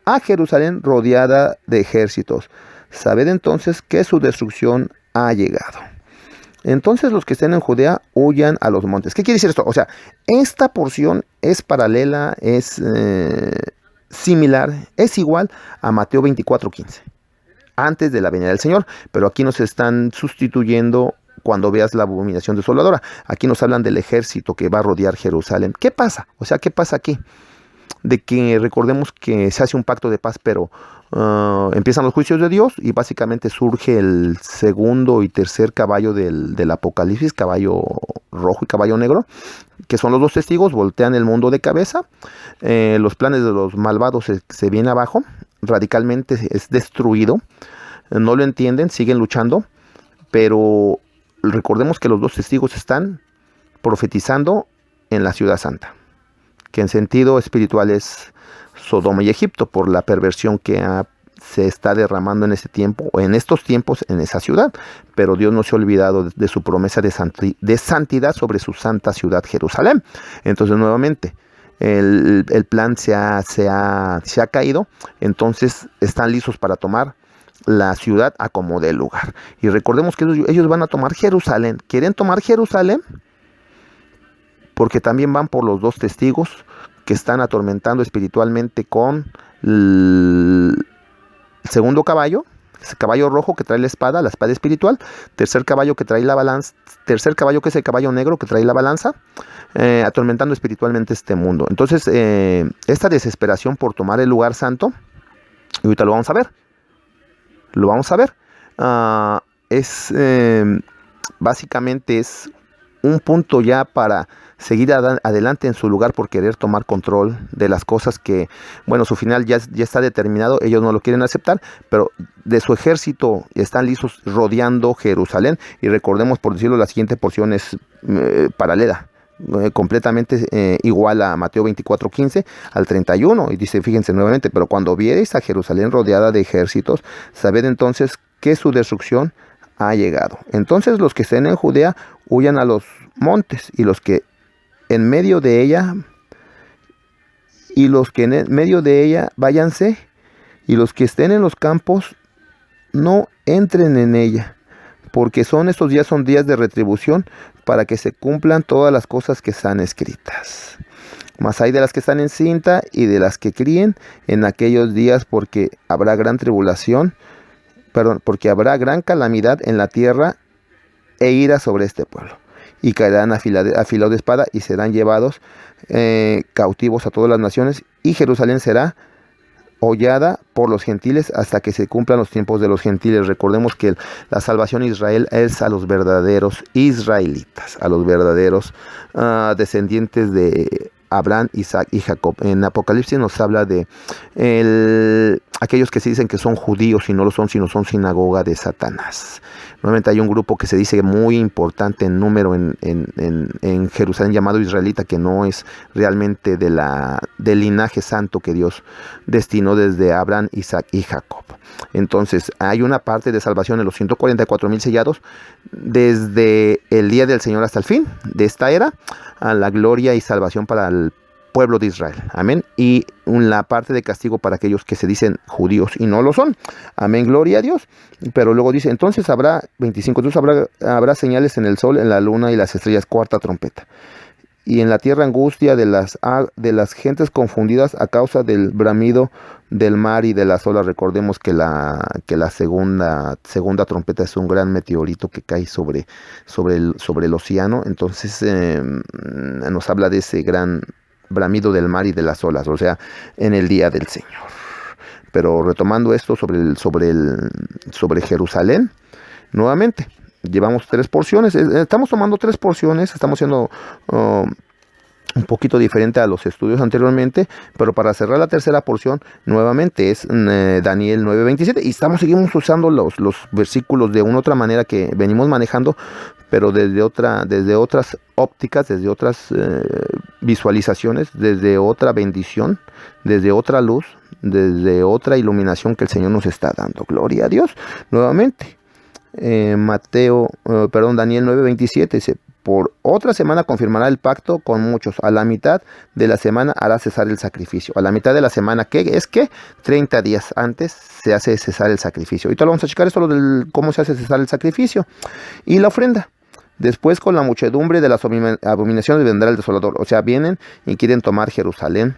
a Jerusalén rodeada de ejércitos, sabed entonces que su destrucción ha llegado. Entonces los que estén en Judea huyan a los montes. ¿Qué quiere decir esto? O sea, esta porción es paralela, es similar, es igual a Mateo 24:15, antes de la venida del Señor, pero aquí nos están sustituyendo. Cuando veas la abominación desoladora, aquí nos hablan del ejército que va a rodear Jerusalén. ¿Qué pasa? O sea, ¿qué pasa aquí? De que recordemos que se hace un pacto de paz, pero empiezan los juicios de Dios y básicamente surge el segundo y tercer caballo del Apocalipsis, caballo rojo y caballo negro, que son los 2 testigos, voltean el mundo de cabeza. Los planes de los malvados se vienen abajo, radicalmente es destruido. No lo entienden, siguen luchando, pero recordemos que los 2 testigos están profetizando en la ciudad santa, que en sentido espiritual es Sodoma y Egipto, por la perversión que se está derramando en este tiempo, o en estos tiempos, en esa ciudad. Pero Dios no se ha olvidado de su promesa de santidad sobre su santa ciudad Jerusalén. Entonces nuevamente el plan se ha caído. Entonces están listos para tomar la ciudad a como dé lugar. Y recordemos que ellos van a tomar Jerusalén. ¿Quieren tomar Jerusalén? Porque también van por los 2 testigos que están atormentando espiritualmente con el segundo caballo, ese caballo rojo que trae la espada espiritual, tercer caballo que trae la balanza, tercer caballo que es el caballo negro que trae la balanza, atormentando espiritualmente este mundo. Entonces, esta desesperación por tomar el lugar santo, y ahorita lo vamos a ver, básicamente es un punto ya para seguir adelante en su lugar por querer tomar control de las cosas que, bueno, su final ya está determinado. Ellos no lo quieren aceptar, pero de su ejército están listos rodeando Jerusalén. Y recordemos, por decirlo, la siguiente porción es paralela, completamente igual a Mateo 24:15 al 31, y dice, fíjense nuevamente, pero cuando viereis a Jerusalén rodeada de ejércitos, sabed entonces que su destrucción ha llegado. Entonces los que estén en Judea huyan a los montes, y los que en medio de ella, váyanse, y los que estén en los campos no entren en ella, porque estos días son días de retribución, para que se cumplan todas las cosas que están escritas. Mas hay de las que están encinta y de las que críen en aquellos días, porque habrá gran calamidad en la tierra e ira sobre este pueblo. Y caerán a filo de espada y serán llevados cautivos a todas las naciones, y Jerusalén será hollada por los gentiles hasta que se cumplan los tiempos de los gentiles. Recordemos que la salvación de Israel es a los verdaderos israelitas, a los verdaderos descendientes de Abraham, Isaac y Jacob. En Apocalipsis nos habla de aquellos que se dicen que son judíos y no lo son, sino son sinagoga de Satanás. Nuevamente hay un grupo que se dice muy importante en número en Jerusalén, llamado israelita, que no es realmente del linaje santo que Dios destinó desde Abraham, Isaac y Jacob. Entonces hay una parte de salvación en los 144,000 sellados desde el día del Señor hasta el fin de esta era, a la gloria y salvación para pueblo de Israel. Amén. Y la parte de castigo para aquellos que se dicen judíos y no lo son. Amén, gloria a Dios. Pero luego dice, entonces habrá, 25, entonces habrá señales en el sol, en la luna y las estrellas, cuarta trompeta. Y en la tierra angustia de las gentes confundidas a causa del bramido del mar y de las olas. Recordemos que la segunda trompeta es un gran meteorito que cae sobre el océano. Entonces nos habla de ese gran bramido del mar y de las olas, o sea, en el día del Señor. Pero retomando esto sobre Jerusalén, nuevamente, llevamos 3 porciones, estamos tomando 3 porciones, estamos siendo un poquito diferente a los estudios anteriormente, pero para cerrar la tercera porción, nuevamente es Daniel 9:27, y seguimos usando los versículos de una otra manera que venimos manejando, pero desde otras ópticas, desde otras visualizaciones, desde otra bendición, desde otra luz, desde otra iluminación que el Señor nos está dando. Gloria a Dios. Nuevamente, Daniel 9:27 dice, por otra semana confirmará el pacto con muchos. A la mitad de la semana hará cesar el sacrificio. A la mitad de la semana, ¿qué es que? 30 días antes se hace cesar el sacrificio. Ahorita lo vamos a checar esto, cómo se hace cesar el sacrificio. Y la ofrenda. Después, con la muchedumbre de las abominaciones vendrá el desolador. O sea, vienen y quieren tomar Jerusalén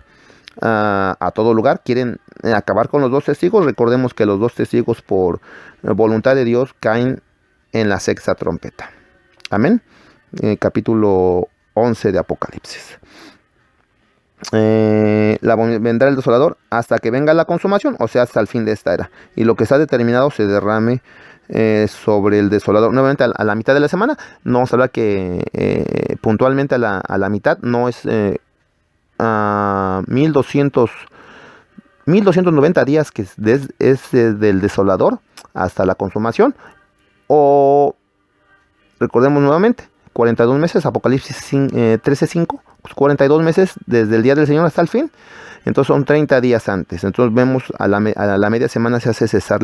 a todo lugar. Quieren acabar con los 2 testigos. Recordemos que los 2 testigos, por voluntad de Dios, caen en la 6ª trompeta. Amén. Capítulo 11 de Apocalipsis. Vendrá el desolador hasta que venga la consumación, o sea, hasta el fin de esta era. Y lo que está determinado se derrame sobre el desolador. Nuevamente a la mitad de la semana. No vamos a hablar que puntualmente a la mitad, no es 1290 días, que es del desolador hasta la consumación. O recordemos nuevamente, 42 meses, Apocalipsis 13:5, 42 meses desde el día del Señor hasta el fin. Entonces son 30 días antes. Entonces vemos a la media semana se hace cesar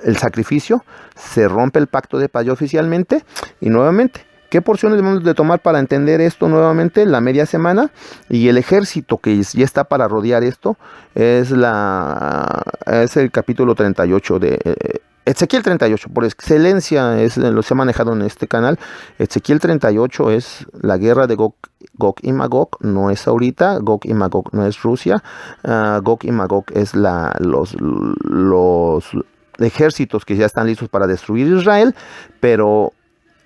el sacrificio, se rompe el pacto de paz oficialmente. Y nuevamente, ¿qué porciones debemos de tomar para entender esto nuevamente? La media semana y el ejército que ya está para rodear esto es el capítulo 38 de Ezequiel 38, por excelencia, lo se ha manejado en este canal. Ezequiel 38 es la guerra de Gog y Magog, no es ahorita. Gog y Magog no es Rusia. Gog y Magog es los ejércitos que ya están listos para destruir Israel, pero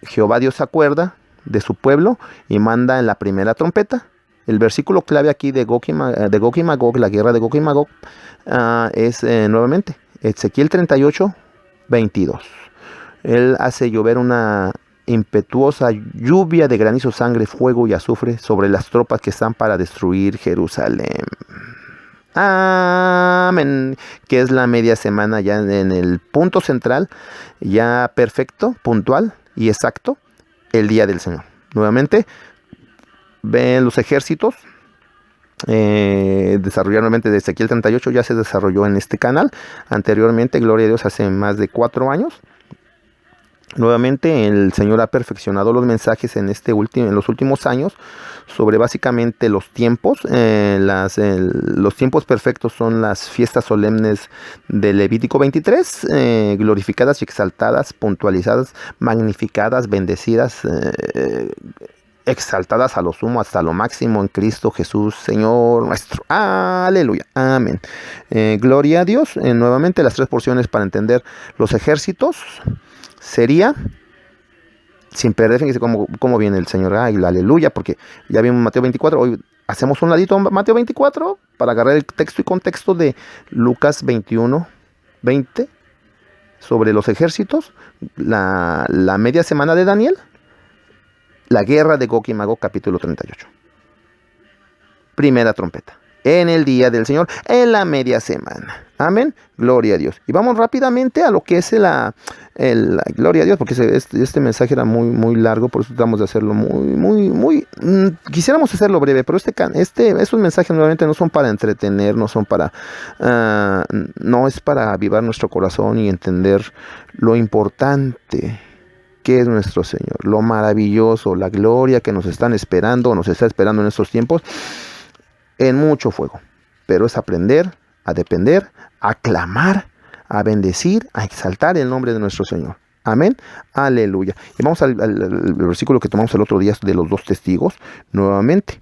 Jehová Dios se acuerda de su pueblo y manda en la primera trompeta. El versículo clave aquí de Gog y Magog, la guerra de Gog y Magog, es nuevamente Ezequiel 38, 22. Él hace llover una impetuosa lluvia de granizo, sangre, fuego y azufre sobre las tropas que están para destruir Jerusalén. Amén. Que es la media semana, ya en el punto central, ya perfecto, puntual y exacto, el día del Señor. Nuevamente, ven los ejércitos. Desarrollar nuevamente de Ezequiel 38, ya se desarrolló en este canal anteriormente, gloria a Dios, hace más de 4 años. Nuevamente el Señor ha perfeccionado los mensajes en los últimos años sobre básicamente los tiempos. Los tiempos perfectos son las fiestas solemnes de Levítico 23, glorificadas y exaltadas, puntualizadas, magnificadas, bendecidas, exaltadas a lo sumo, hasta lo máximo en Cristo Jesús, Señor nuestro. Aleluya. Amén. Gloria a Dios. Nuevamente las 3 porciones para entender los ejércitos sería, sin perder, fíjense cómo viene el Señor. Aleluya, porque ya vimos Mateo 24. Hoy hacemos un ladito Mateo 24 para agarrar el texto y contexto de Lucas 21:20 sobre los ejércitos, la media semana de Daniel, la guerra de Gog y Magog, capítulo 38. Primera trompeta. En el día del Señor, en la media semana. Amén. Gloria a Dios. Y vamos rápidamente a lo que es la gloria a Dios, porque este mensaje era muy, muy largo, por eso tratamos de hacerlo quisiéramos hacerlo breve, pero estos mensajes nuevamente no son para entretener, no son para, no es para avivar nuestro corazón y entender lo importante qué es nuestro Señor, lo maravilloso, la gloria que nos están esperando, nos está esperando en estos tiempos, en mucho fuego. Pero es aprender a depender, a clamar, a bendecir, a exaltar el nombre de nuestro Señor. Amén, aleluya. Y vamos al versículo que tomamos el otro día de los 2 testigos, nuevamente.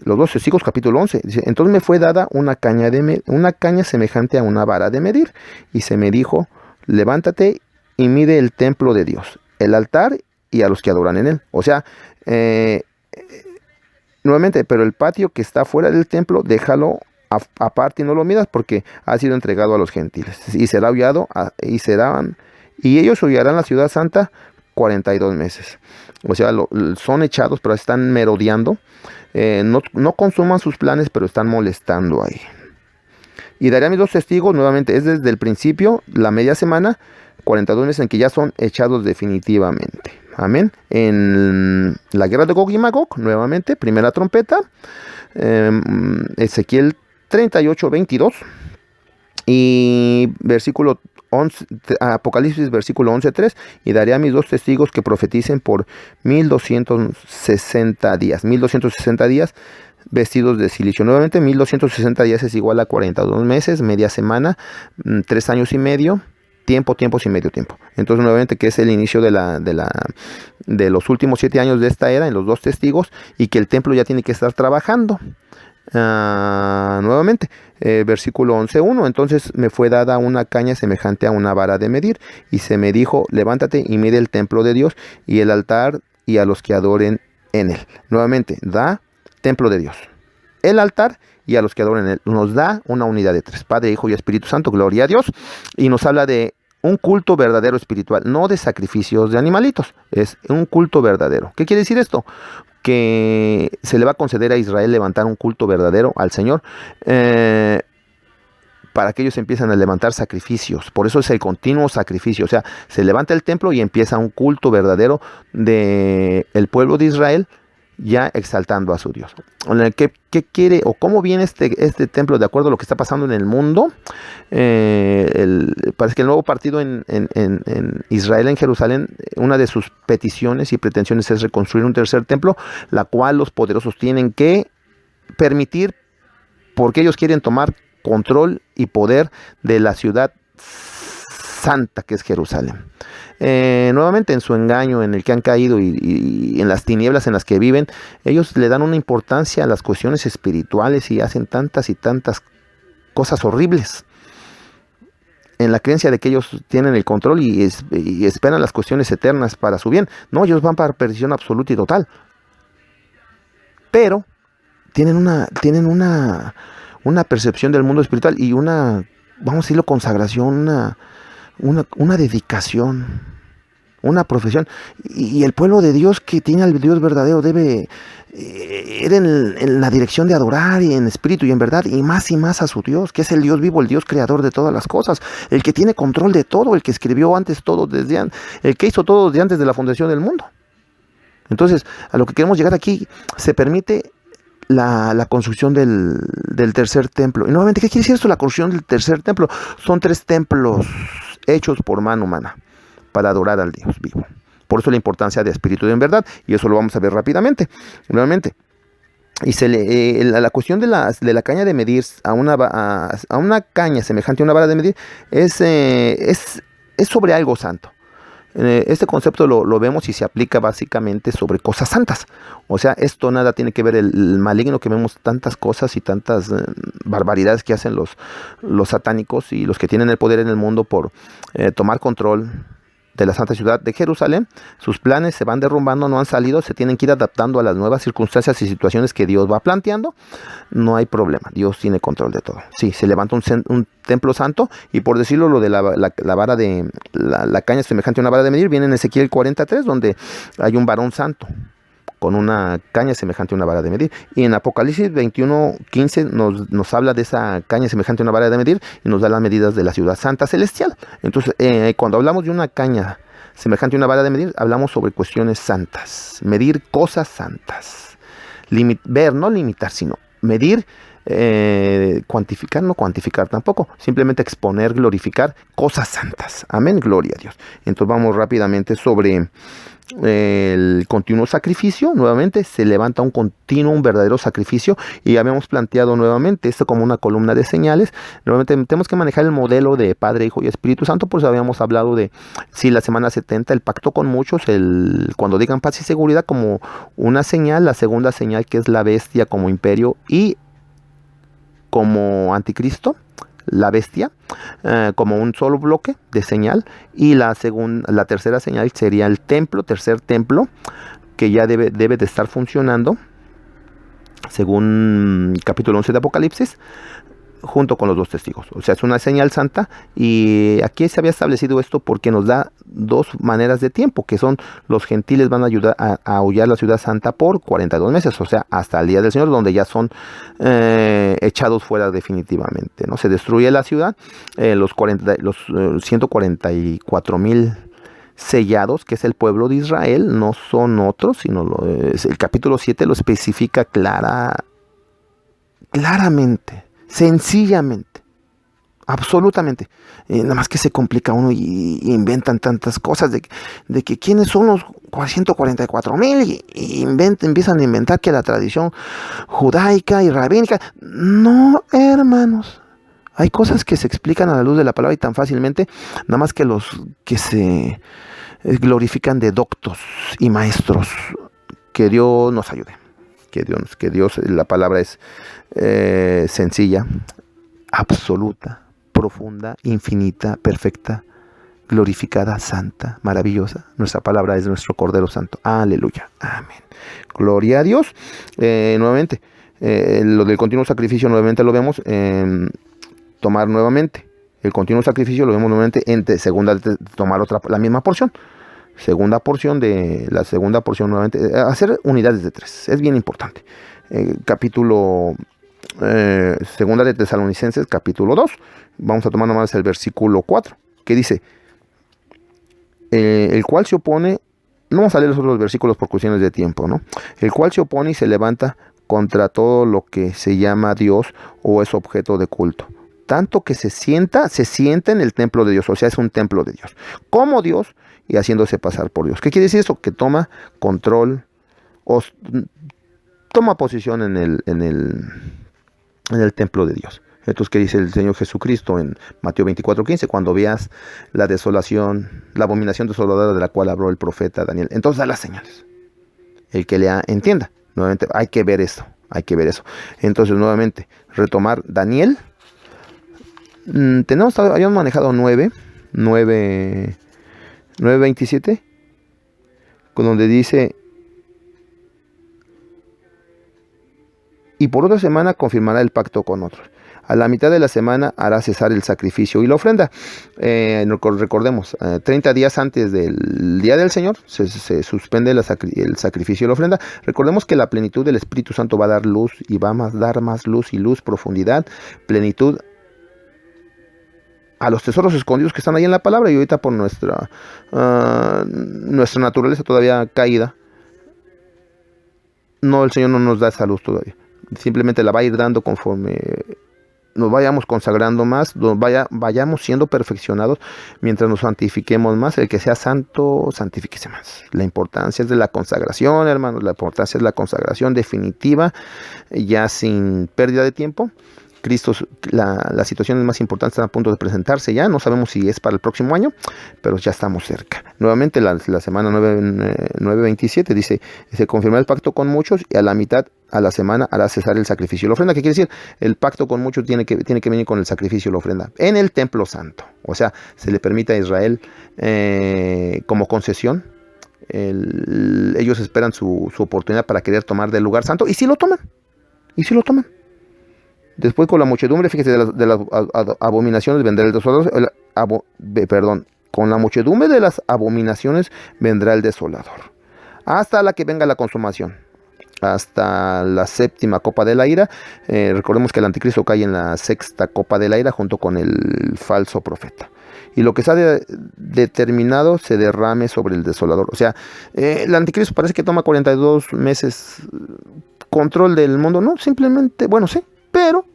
Los 2 testigos, capítulo 11. Dice, entonces me fue dada una caña semejante a una vara de medir, y se me dijo, levántate y mide el templo de Dios, el altar y a los que adoran en él. O sea, nuevamente, pero el patio que está fuera del templo, déjalo aparte y no lo midas, porque ha sido entregado a los gentiles, y será hollado, y ellos hollarán la ciudad santa 42 meses. O sea, son echados, pero están merodeando. No consuman sus planes, pero están molestando ahí. Y daré a mis 2 testigos, nuevamente, es desde el principio, la media semana, 42 meses en que ya son echados definitivamente. Amén. En la guerra de Gog y Magog, nuevamente, primera trompeta, Ezequiel 38, 22, y versículo 11, Apocalipsis versículo 11:3, y daré a mis 2 testigos que profeticen por 1260 días. 1260 días vestidos de silicio. Nuevamente, 1260 días es igual a 42 meses, media semana, 3 años y medio, tiempos y medio tiempo. Entonces, nuevamente, que es el inicio de los últimos 7 años de esta era en los 2 testigos, y que el templo ya tiene que estar trabajando. Nuevamente, versículo 11:1, entonces me fue dada una caña semejante a una vara de medir, y se me dijo, levántate y mide el templo de Dios y el altar y a los que adoren en él. Nuevamente, da templo de Dios, el altar y a los que adoren en él. Nos da una unidad de 3, Padre, Hijo y Espíritu Santo, gloria a Dios, y nos habla de un culto verdadero espiritual, no de sacrificios de animalitos, es un culto verdadero. ¿Qué quiere decir esto? Que se le va a conceder a Israel levantar un culto verdadero al Señor, para que ellos empiezan a levantar sacrificios. Por eso es el continuo sacrificio. O sea, se levanta el templo y empieza un culto verdadero del pueblo de Israel, ya exaltando a su Dios. ¿Qué quiere o cómo viene este templo de acuerdo a lo que está pasando en el mundo? Parece que el nuevo partido en Israel, en Jerusalén, una de sus peticiones y pretensiones es reconstruir un tercer templo, la cual los poderosos tienen que permitir, porque ellos quieren tomar control y poder de la ciudad santa que es Jerusalén. Nuevamente, en su engaño en el que han caído y en las tinieblas en las que viven, ellos le dan una importancia a las cuestiones espirituales y hacen tantas y tantas cosas horribles en la creencia de que ellos tienen el control y esperan las cuestiones eternas para su bien. No, ellos van para perdición absoluta y total. Pero tienen una percepción del mundo espiritual y vamos a decirlo, consagración, una dedicación, una profesión. Y el pueblo de Dios que tiene al Dios verdadero debe ir en la dirección de adorar y en espíritu y en verdad, y más a su Dios, que es el Dios vivo, el Dios creador de todas las cosas, el que tiene control de todo, el que escribió antes todo, el que hizo todo desde antes de la fundación del mundo. Entonces, a lo que queremos llegar aquí, se permite la construcción del tercer templo. Y nuevamente, ¿qué quiere decir esto? La construcción del tercer templo. Son 3 templos hechos por mano humana para adorar al Dios vivo. Por eso la importancia de espíritu y en verdad, y eso lo vamos a ver rápidamente. Nuevamente, y la cuestión de la caña de medir a una caña semejante a una vara de medir es sobre algo santo. Este concepto lo vemos y se aplica básicamente sobre cosas santas. O sea, esto nada tiene que ver el maligno, que vemos tantas cosas y tantas barbaridades que hacen los satánicos y los que tienen el poder en el mundo por tomar control de la santa ciudad de Jerusalén. Sus planes se van derrumbando, no han salido, se tienen que ir adaptando a las nuevas circunstancias y situaciones que Dios va planteando. No hay problema, Dios tiene control de todo. Sí, se levanta un templo santo, y por decirlo, lo de la vara de la caña semejante a una vara de medir viene en Ezequiel 43, donde hay un varón santo con una caña semejante a una vara de medir. Y en Apocalipsis 21:15 nos habla de esa caña semejante a una vara de medir y nos da las medidas de la ciudad santa celestial. Entonces, cuando hablamos de una caña semejante a una vara de medir, hablamos sobre cuestiones santas, medir cosas santas. No limitar, sino medir no cuantificar tampoco, simplemente exponer, glorificar cosas santas. Amén, gloria a Dios. Entonces vamos rápidamente sobre el continuo sacrificio. Nuevamente se levanta un verdadero sacrificio, y habíamos planteado nuevamente esto como una columna de señales. Nuevamente tenemos que manejar el modelo de Padre, Hijo y Espíritu Santo. Pues habíamos hablado de la semana 70, el pacto con muchos, cuando digan paz y seguridad como una señal, la segunda señal que es la bestia como imperio y como anticristo, la bestia, como un solo bloque de señal, y la tercera señal sería el tercer templo, que ya debe de estar funcionando según capítulo 11 de Apocalipsis, junto con los dos testigos. O sea, es una señal santa, y aquí se había establecido esto porque nos da dos maneras de tiempo, que son: los gentiles van a ayudar a hollar la ciudad santa por 42 meses, o sea, hasta el día del Señor, donde ya son echados fuera definitivamente, ¿no? Se destruye la ciudad, los 144,000 sellados, que es el pueblo de Israel, no son otros, sino el capítulo 7 lo especifica claramente, sencillamente, absolutamente. Nada más que se complica uno y inventan tantas cosas de que quiénes son los 144,000 y empiezan a inventar que la tradición judaica y rabínica. No, hermanos, hay cosas que se explican a la luz de la palabra y tan fácilmente, nada más que los que se glorifican de doctos y maestros. Que Dios nos ayude. Que Dios, la palabra es sencilla, absoluta, profunda, infinita, perfecta, glorificada, santa, maravillosa. Nuestra palabra es nuestro Cordero Santo. Aleluya. Amén. Gloria a Dios. Nuevamente, lo del continuo sacrificio nuevamente lo vemos tomar nuevamente. El continuo sacrificio lo vemos nuevamente tomar la misma porción. Segunda porción nuevamente, hacer unidades de 3, es bien importante. Capítulo segunda de Tesalonicenses, capítulo 2, vamos a tomar nomás el versículo 4, que dice, el cual se opone, no vamos a leer los otros versículos por cuestiones de tiempo, ¿no? El cual se opone y se levanta contra todo lo que se llama Dios o es objeto de culto, tanto que se sienta en el templo de Dios, o sea, es un templo de Dios, como Dios, y haciéndose pasar por Dios. ¿Qué quiere decir eso? Que toma control, toma posición en el templo de Dios. Entonces, ¿qué dice el Señor Jesucristo en Mateo 24:15? Cuando veas la desolación, la abominación desoladora de la cual habló el profeta Daniel, entonces da las señales. El que lea entienda. Nuevamente, hay que ver eso. Entonces, nuevamente, retomar Daniel. Habíamos manejado 9:27, con donde dice: y por otra semana confirmará el pacto con otros. A la mitad de la semana hará cesar el sacrificio y la ofrenda. Recordemos, 30 días antes del día del Señor se suspende el sacrificio y la ofrenda. Recordemos que la plenitud del Espíritu Santo va a dar luz, y va a dar más luz y profundidad, plenitud a los tesoros escondidos que están ahí en la palabra. Y ahorita, por nuestra naturaleza todavía caída, el Señor no nos da esa luz todavía. Simplemente la va a ir dando conforme nos vayamos consagrando más, vayamos siendo perfeccionados, mientras nos santifiquemos más. El que sea santo, santifíquese más. La importancia es de la consagración, hermanos. La importancia es la consagración definitiva, ya sin pérdida de tiempo. Cristo, las situaciones más importantes están a punto de presentarse ya. No sabemos si es para el próximo año, pero ya estamos cerca. Nuevamente, la semana 9:27 dice: se confirmará el pacto con muchos, y a la mitad a la semana hará cesar el sacrificio y la ofrenda. ¿Qué quiere decir? El pacto con muchos tiene que venir con el sacrificio y la ofrenda en el templo santo. O sea, se le permite a Israel como concesión. Ellos esperan su oportunidad para querer tomar del lugar santo, y si lo toman. Después, con la muchedumbre, fíjese, de las abominaciones vendrá el desolador. Con la muchedumbre de las abominaciones vendrá el desolador, hasta la que venga la consumación, hasta la séptima copa de la ira. Recordemos que el anticristo cae en la sexta copa de la ira junto con el falso profeta, y lo que se ha determinado se derrame sobre el desolador. O sea, el anticristo parece que toma 42 meses control del mundo. No, simplemente, bueno, sí, pero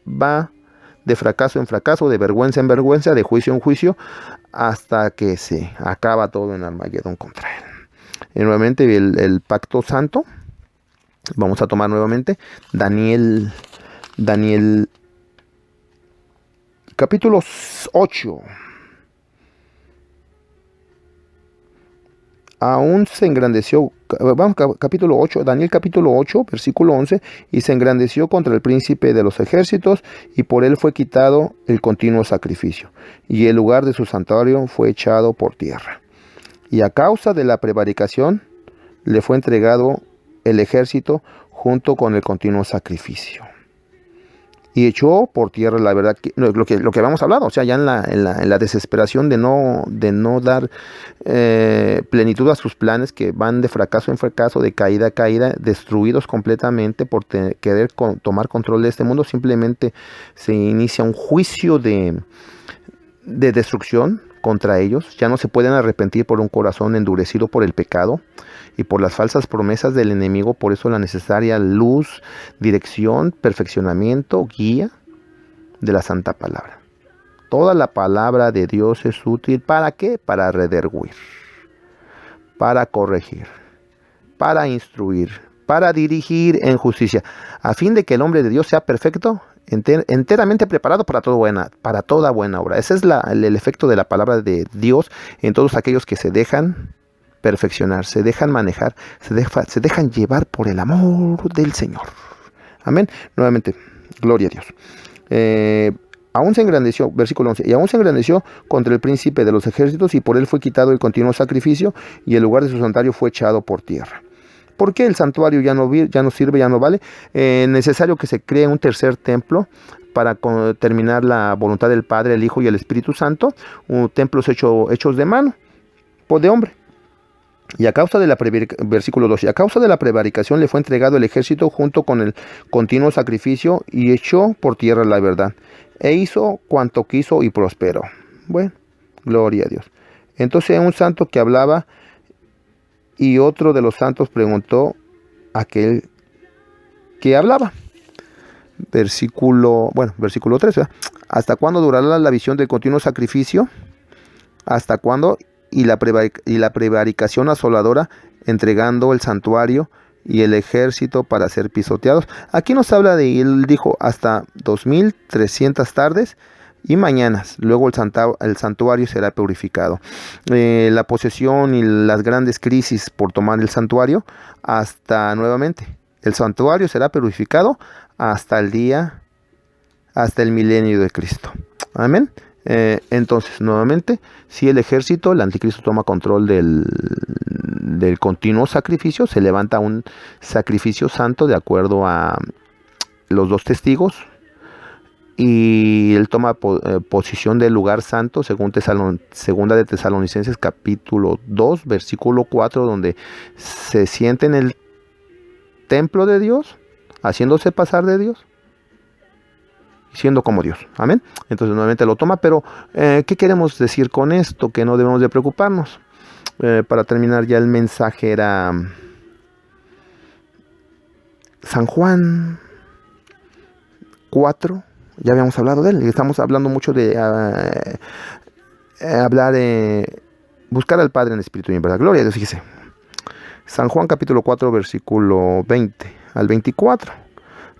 va de fracaso en fracaso, de vergüenza en vergüenza, de juicio en juicio, hasta que se acaba todo en Armagedón contra él. Y nuevamente el pacto santo. Vamos a tomar nuevamente Daniel capítulo 8. Aún se engrandeció, vamos, capítulo 8, Daniel capítulo 8, versículo 11, y se engrandeció contra el príncipe de los ejércitos, y por él fue quitado el continuo sacrificio, y el lugar de su santuario fue echado por tierra. Y a causa de la prevaricación le fue entregado el ejército junto con el continuo sacrificio. Y echó por tierra la verdad, lo que habíamos hablado, o sea, ya en la desesperación de no dar plenitud a sus planes, que van de fracaso en fracaso, de caída a caída, destruidos completamente por querer tomar control de este mundo. Simplemente se inicia un juicio de destrucción contra ellos. Ya no se pueden arrepentir por un corazón endurecido por el pecado y por las falsas promesas del enemigo. Por eso la necesaria luz, dirección, perfeccionamiento, guía de la santa palabra. Toda la palabra de Dios es útil. ¿Para qué? Para redarguir, para corregir, para instruir, para dirigir en justicia, a fin de que el hombre de Dios sea perfecto, enteramente preparado para toda buena obra. Ese es el efecto de la palabra de Dios en todos aquellos que se dejan perfeccionar, se dejan manejar, se dejan llevar por el amor del Señor. Amén. Nuevamente, gloria a Dios. Aún se engrandeció, versículo 11, y aún se engrandeció contra el príncipe de los ejércitos, y por él fue quitado el continuo sacrificio, y el lugar de su santuario fue echado por tierra. ¿Por qué el santuario ya no sirve, ya no vale? Es necesario que se cree un tercer templo para terminar la voluntad del Padre, el Hijo y el Espíritu Santo, templos hechos de mano, de hombre. Y a causa de la versículo 2, y a causa de la prevaricación le fue entregado el ejército junto con el continuo sacrificio, y echó por tierra la verdad, e hizo cuanto quiso y prosperó. Bueno, gloria a Dios. Entonces un santo que hablaba, y otro de los santos preguntó a aquel que hablaba. Versículo 3, ¿verdad? ¿Hasta cuándo durará la visión del continuo sacrificio? ¿Hasta cuándo? Y la prevaricación asoladora, entregando el santuario y el ejército para ser pisoteados. Aquí nos habla de, él dijo, hasta 2300 tardes y mañanas. Luego el santuario será purificado. La posesión y las grandes crisis por tomar el santuario, hasta nuevamente. El santuario será purificado hasta el milenio de Cristo. Amén. Entonces, nuevamente, si el ejército, el anticristo, toma control del continuo sacrificio, se levanta un sacrificio santo de acuerdo a los dos testigos, y él toma posición del lugar santo, según segunda de Tesalonicenses capítulo 2, versículo 4, donde se siente en el templo de Dios, haciéndose pasar de Dios, siendo como Dios. Amén. Entonces nuevamente lo toma, pero ¿qué queremos decir con esto? Que no debemos de preocuparnos. Para terminar ya el mensaje era San Juan 4, ya habíamos hablado de él, y estamos hablando mucho de buscar al Padre en espíritu y en verdad. Gloria a Dios, fíjese. San Juan capítulo 4, versículo 20 al 24.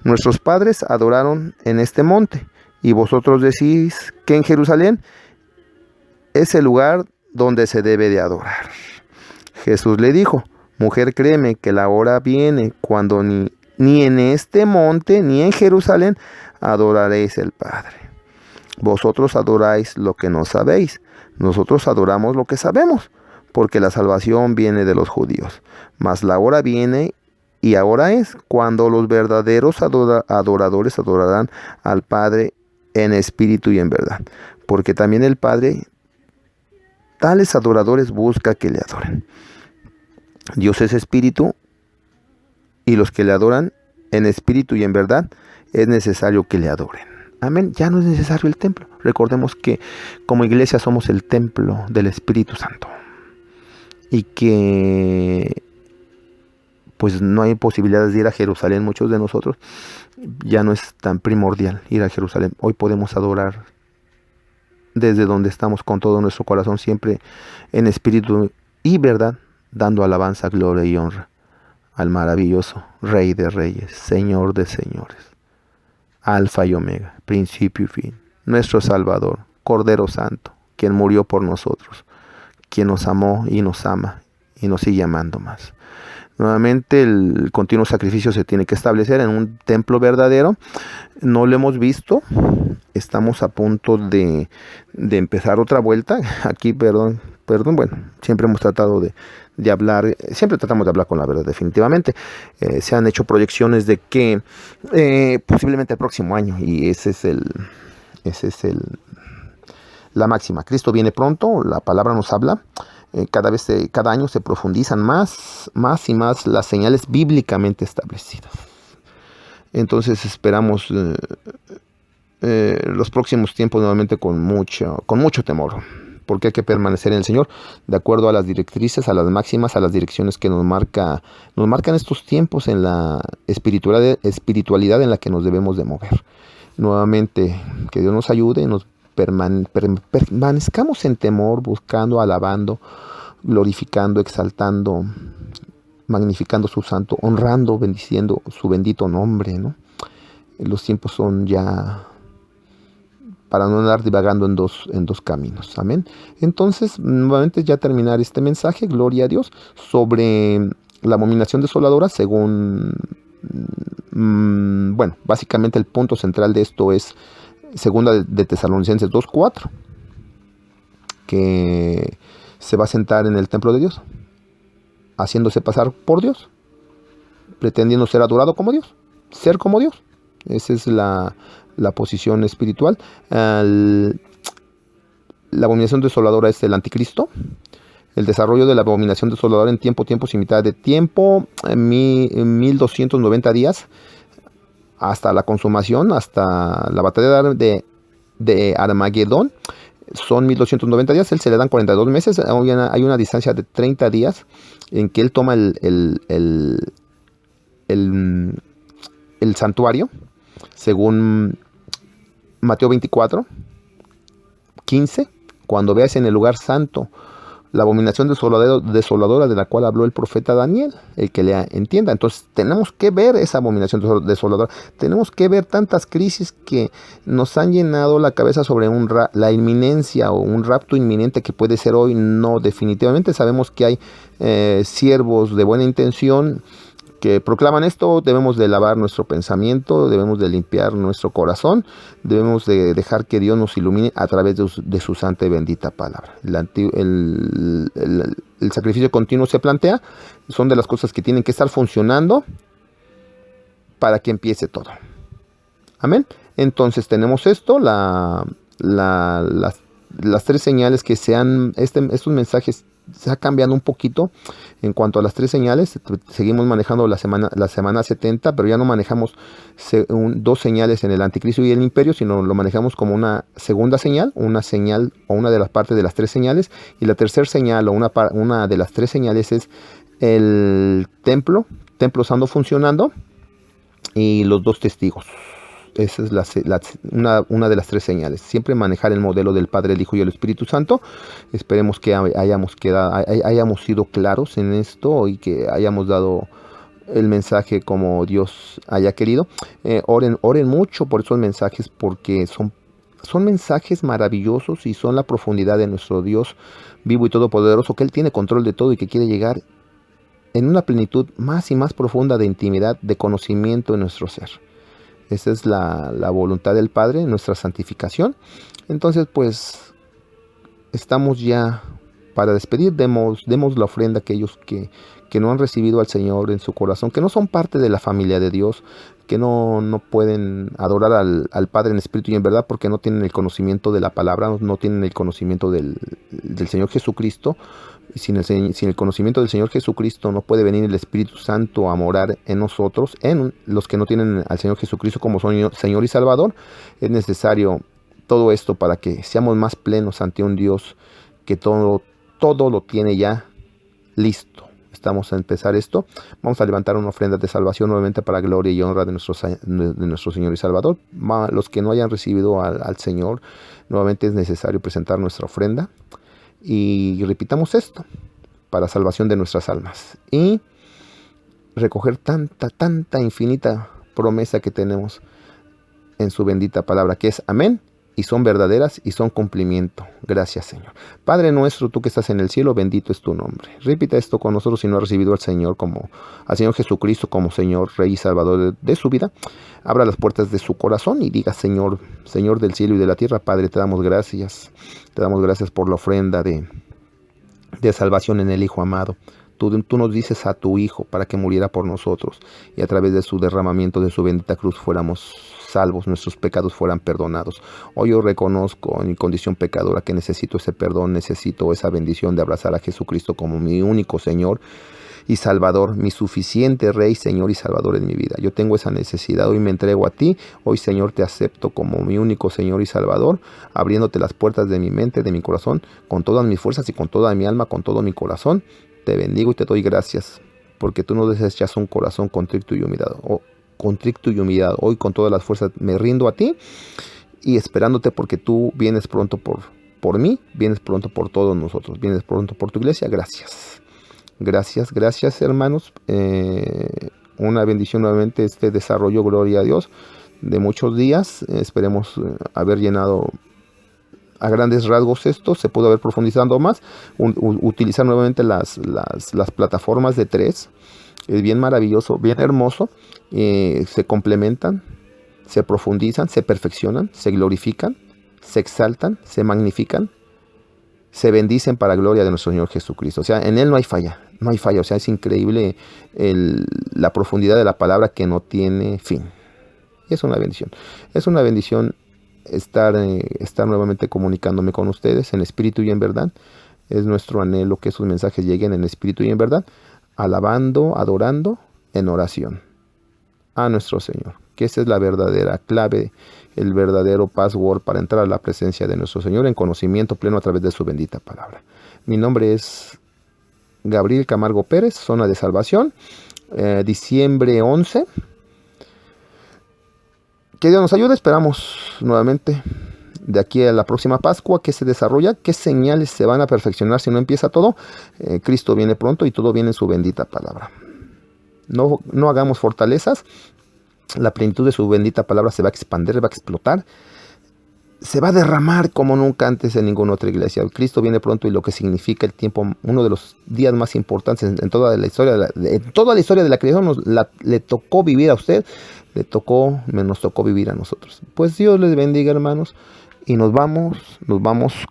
Nuestros padres adoraron en este monte, y vosotros decís que en Jerusalén es el lugar donde se debe de adorar. Jesús le dijo: mujer, créeme que la hora viene cuando ni en este monte ni en Jerusalén adoraréis al Padre. Vosotros adoráis lo que no sabéis, nosotros adoramos lo que sabemos, porque la salvación viene de los judíos. Mas la hora viene, y ahora es, cuando los verdaderos adoradores adorarán al Padre en espíritu y en verdad, porque también el Padre tales adoradores busca que le adoren. Dios es espíritu, y los que le adoran en espíritu y en verdad es necesario que le adoren. Amén. Ya no es necesario el templo. Recordemos que como iglesia somos el templo del Espíritu Santo, y que pues no hay posibilidades de ir a Jerusalén. Muchos de nosotros ya no es tan primordial ir a Jerusalén. Hoy podemos adorar desde donde estamos con todo nuestro corazón, siempre en espíritu y verdad, dando alabanza, gloria y honra al maravilloso Rey de Reyes, Señor de Señores, Alfa y Omega, principio y fin, nuestro Salvador, Cordero Santo, quien murió por nosotros, quien nos amó y nos ama y nos sigue amando más. Nuevamente el continuo sacrificio se tiene que establecer en un templo verdadero. No lo hemos visto. Estamos a punto de empezar otra vuelta. Aquí, perdón, bueno, siempre hemos tratado de hablar, siempre tratamos de hablar con la verdad, definitivamente. Se han hecho proyecciones de que posiblemente el próximo año, y ese es la máxima. Cristo viene pronto, la palabra nos habla. Cada año se profundizan más y más las señales bíblicamente establecidas. Entonces esperamos los próximos tiempos nuevamente con mucho temor, porque hay que permanecer en el Señor de acuerdo a las directrices, a las máximas, a las direcciones que nos marcan estos tiempos en la espiritualidad en la que nos debemos de mover. Nuevamente, que Dios nos ayude, nos permanezcamos en temor, buscando, alabando, glorificando, exaltando, magnificando su santo, honrando, bendiciendo su bendito nombre, ¿no? Los tiempos son ya para no andar divagando en dos caminos. Amén. Entonces, nuevamente ya terminar este mensaje, gloria a Dios, sobre la abominación desoladora, según, bueno, básicamente el punto central de esto es Segunda de Tesalonicenses 2:4, que se va a sentar en el templo de Dios, haciéndose pasar por Dios, pretendiendo ser adorado como Dios, ser como Dios. Esa es la posición espiritual. La abominación desoladora es el anticristo. El desarrollo de la abominación desoladora en tiempos y mitad de tiempo, 1290 días, hasta la consumación, hasta la batalla de Armagedón, son 1290 días. Él se le dan 42 meses. Hay una distancia de 30 días en que él toma el santuario, según Mateo 24:15. Cuando veas en el lugar santo la abominación desoladora de la cual habló el profeta Daniel, el que le entienda. Entonces tenemos que ver esa abominación desoladora. Tenemos que ver tantas crisis que nos han llenado la cabeza sobre la inminencia o un rapto inminente que puede ser hoy. No, definitivamente sabemos que hay siervos de buena intención que proclaman esto. Debemos de lavar nuestro pensamiento, debemos de limpiar nuestro corazón, debemos de dejar que Dios nos ilumine a través de su santa y bendita palabra. El sacrificio continuo se plantea, son de las cosas que tienen que estar funcionando para que empiece todo. Amén. Entonces tenemos esto, las tres señales que estos mensajes se ha cambiado un poquito en cuanto a las tres señales. Seguimos manejando la semana 70, pero ya no manejamos dos señales en el anticristo y el imperio, sino lo manejamos como una segunda señal, una señal o una de las partes de las tres señales, y la tercera señal o una de las tres señales es el templo santo funcionando y los dos testigos. Esa es una de las tres señales. Siempre manejar el modelo del Padre, el Hijo y el Espíritu Santo. Esperemos que hayamos sido claros en esto y que hayamos dado el mensaje como Dios haya querido. Oren mucho por esos mensajes, porque son mensajes maravillosos y son la profundidad de nuestro Dios vivo y todopoderoso, que Él tiene control de todo y que quiere llegar en una plenitud más y más profunda de intimidad, de conocimiento en nuestro ser. Esa es la voluntad del Padre, nuestra santificación. Entonces, pues, estamos ya para despedir. Demos la ofrenda a aquellos que no han recibido al Señor en su corazón, que no son parte de la familia de Dios, que no pueden adorar al Padre en espíritu y en verdad, porque no tienen el conocimiento de la palabra, no tienen el conocimiento del Señor Jesucristo. Sin el conocimiento del Señor Jesucristo no puede venir el Espíritu Santo a morar en nosotros, en los que no tienen al Señor Jesucristo como Señor y Salvador. Es necesario todo esto para que seamos más plenos ante un Dios que todo lo tiene ya listo. estamos a empezar esto, vamos a levantar una ofrenda de salvación nuevamente para gloria y honra de nuestro Señor y Salvador. Los que no hayan recibido al Señor, nuevamente es necesario presentar nuestra ofrenda y repitamos esto para salvación de nuestras almas y recoger tanta infinita promesa que tenemos en su bendita palabra, que es amén, y son verdaderas y son cumplimiento. Gracias, Señor. Padre nuestro, tú que estás en el cielo, bendito es tu nombre. Repita esto con nosotros si no ha recibido al Señor Jesucristo como Señor, Rey y Salvador de su vida. Abra las puertas de su corazón y diga: Señor, Señor del cielo y de la tierra, Padre, te damos gracias. Te damos gracias por la ofrenda de salvación en el Hijo amado. Tú nos dices a tu Hijo para que muriera por nosotros y a través de su derramamiento de su bendita cruz fuéramos salvos, nuestros pecados fueran perdonados. Hoy yo reconozco en mi condición pecadora que necesito ese perdón, necesito esa bendición de abrazar a Jesucristo como mi único Señor y Salvador, mi suficiente Rey, Señor y Salvador en mi vida. Yo tengo esa necesidad, hoy me entrego a ti, hoy Señor te acepto como mi único Señor y Salvador, abriéndote las puertas de mi mente, de mi corazón, con todas mis fuerzas y con toda mi alma, con todo mi corazón. Te bendigo y te doy gracias, porque tú no desechas un corazón contrito y humillado. Hoy con todas las fuerzas me rindo a ti y esperándote, porque tú vienes pronto por mí, vienes pronto por todos nosotros, vienes pronto por tu iglesia. Gracias hermanos. Una bendición nuevamente este desarrollo, gloria a Dios, de muchos días. Esperemos haber llenado a grandes rasgos esto. Se pudo haber profundizado más, utilizar nuevamente las plataformas de 3. Es bien maravilloso, bien hermoso. Se complementan, se profundizan, se perfeccionan, se glorifican, se exaltan, se magnifican, se bendicen para gloria de nuestro Señor Jesucristo. O sea, en Él no hay falla. O sea, es increíble la profundidad de la palabra que no tiene fin. Y es una bendición. Es una bendición estar nuevamente comunicándome con ustedes en espíritu y en verdad. Es nuestro anhelo que esos mensajes lleguen en espíritu y en verdad, alabando, adorando en oración a nuestro Señor, que esa es la verdadera clave, el verdadero password para entrar a la presencia de nuestro Señor en conocimiento pleno a través de su bendita palabra. Mi nombre es Gabriel Camargo Pérez, Zona de Salvación, diciembre 11. Que Dios nos ayude, esperamos nuevamente de aquí a la próxima Pascua que se desarrolla, qué señales se van a perfeccionar si no empieza todo. Cristo viene pronto y todo viene en su bendita palabra. No hagamos fortalezas, la plenitud de su bendita palabra se va a expandir, va a explotar, se va a derramar como nunca antes en ninguna otra iglesia. Cristo viene pronto y lo que significa el tiempo, uno de los días más importantes en toda la historia de la creación, le tocó vivir a usted, nos tocó vivir a nosotros. Pues Dios les bendiga, hermanos, y nos vamos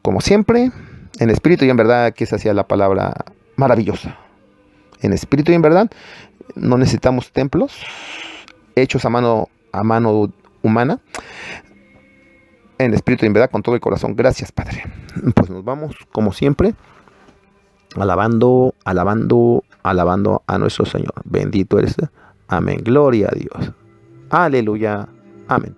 como siempre, en espíritu y en verdad, que esa sea la palabra maravillosa. En espíritu y en verdad, no necesitamos templos hechos a mano humana. En espíritu y en verdad, con todo el corazón. Gracias, Padre. Pues nos vamos, como siempre, alabando a nuestro Señor. Bendito eres. Amén. Gloria a Dios. Aleluya. Amén.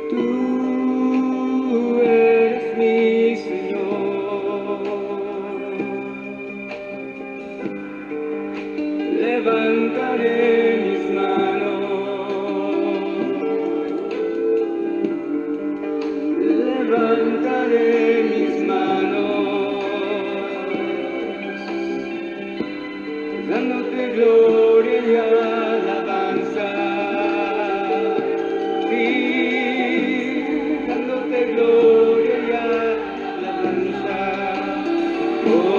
Tú eres mi Señor. levantaré mis manos, levantaré mis manos, dándote gloria y alabanza, sí, dándote gloria y alabanza. Oh,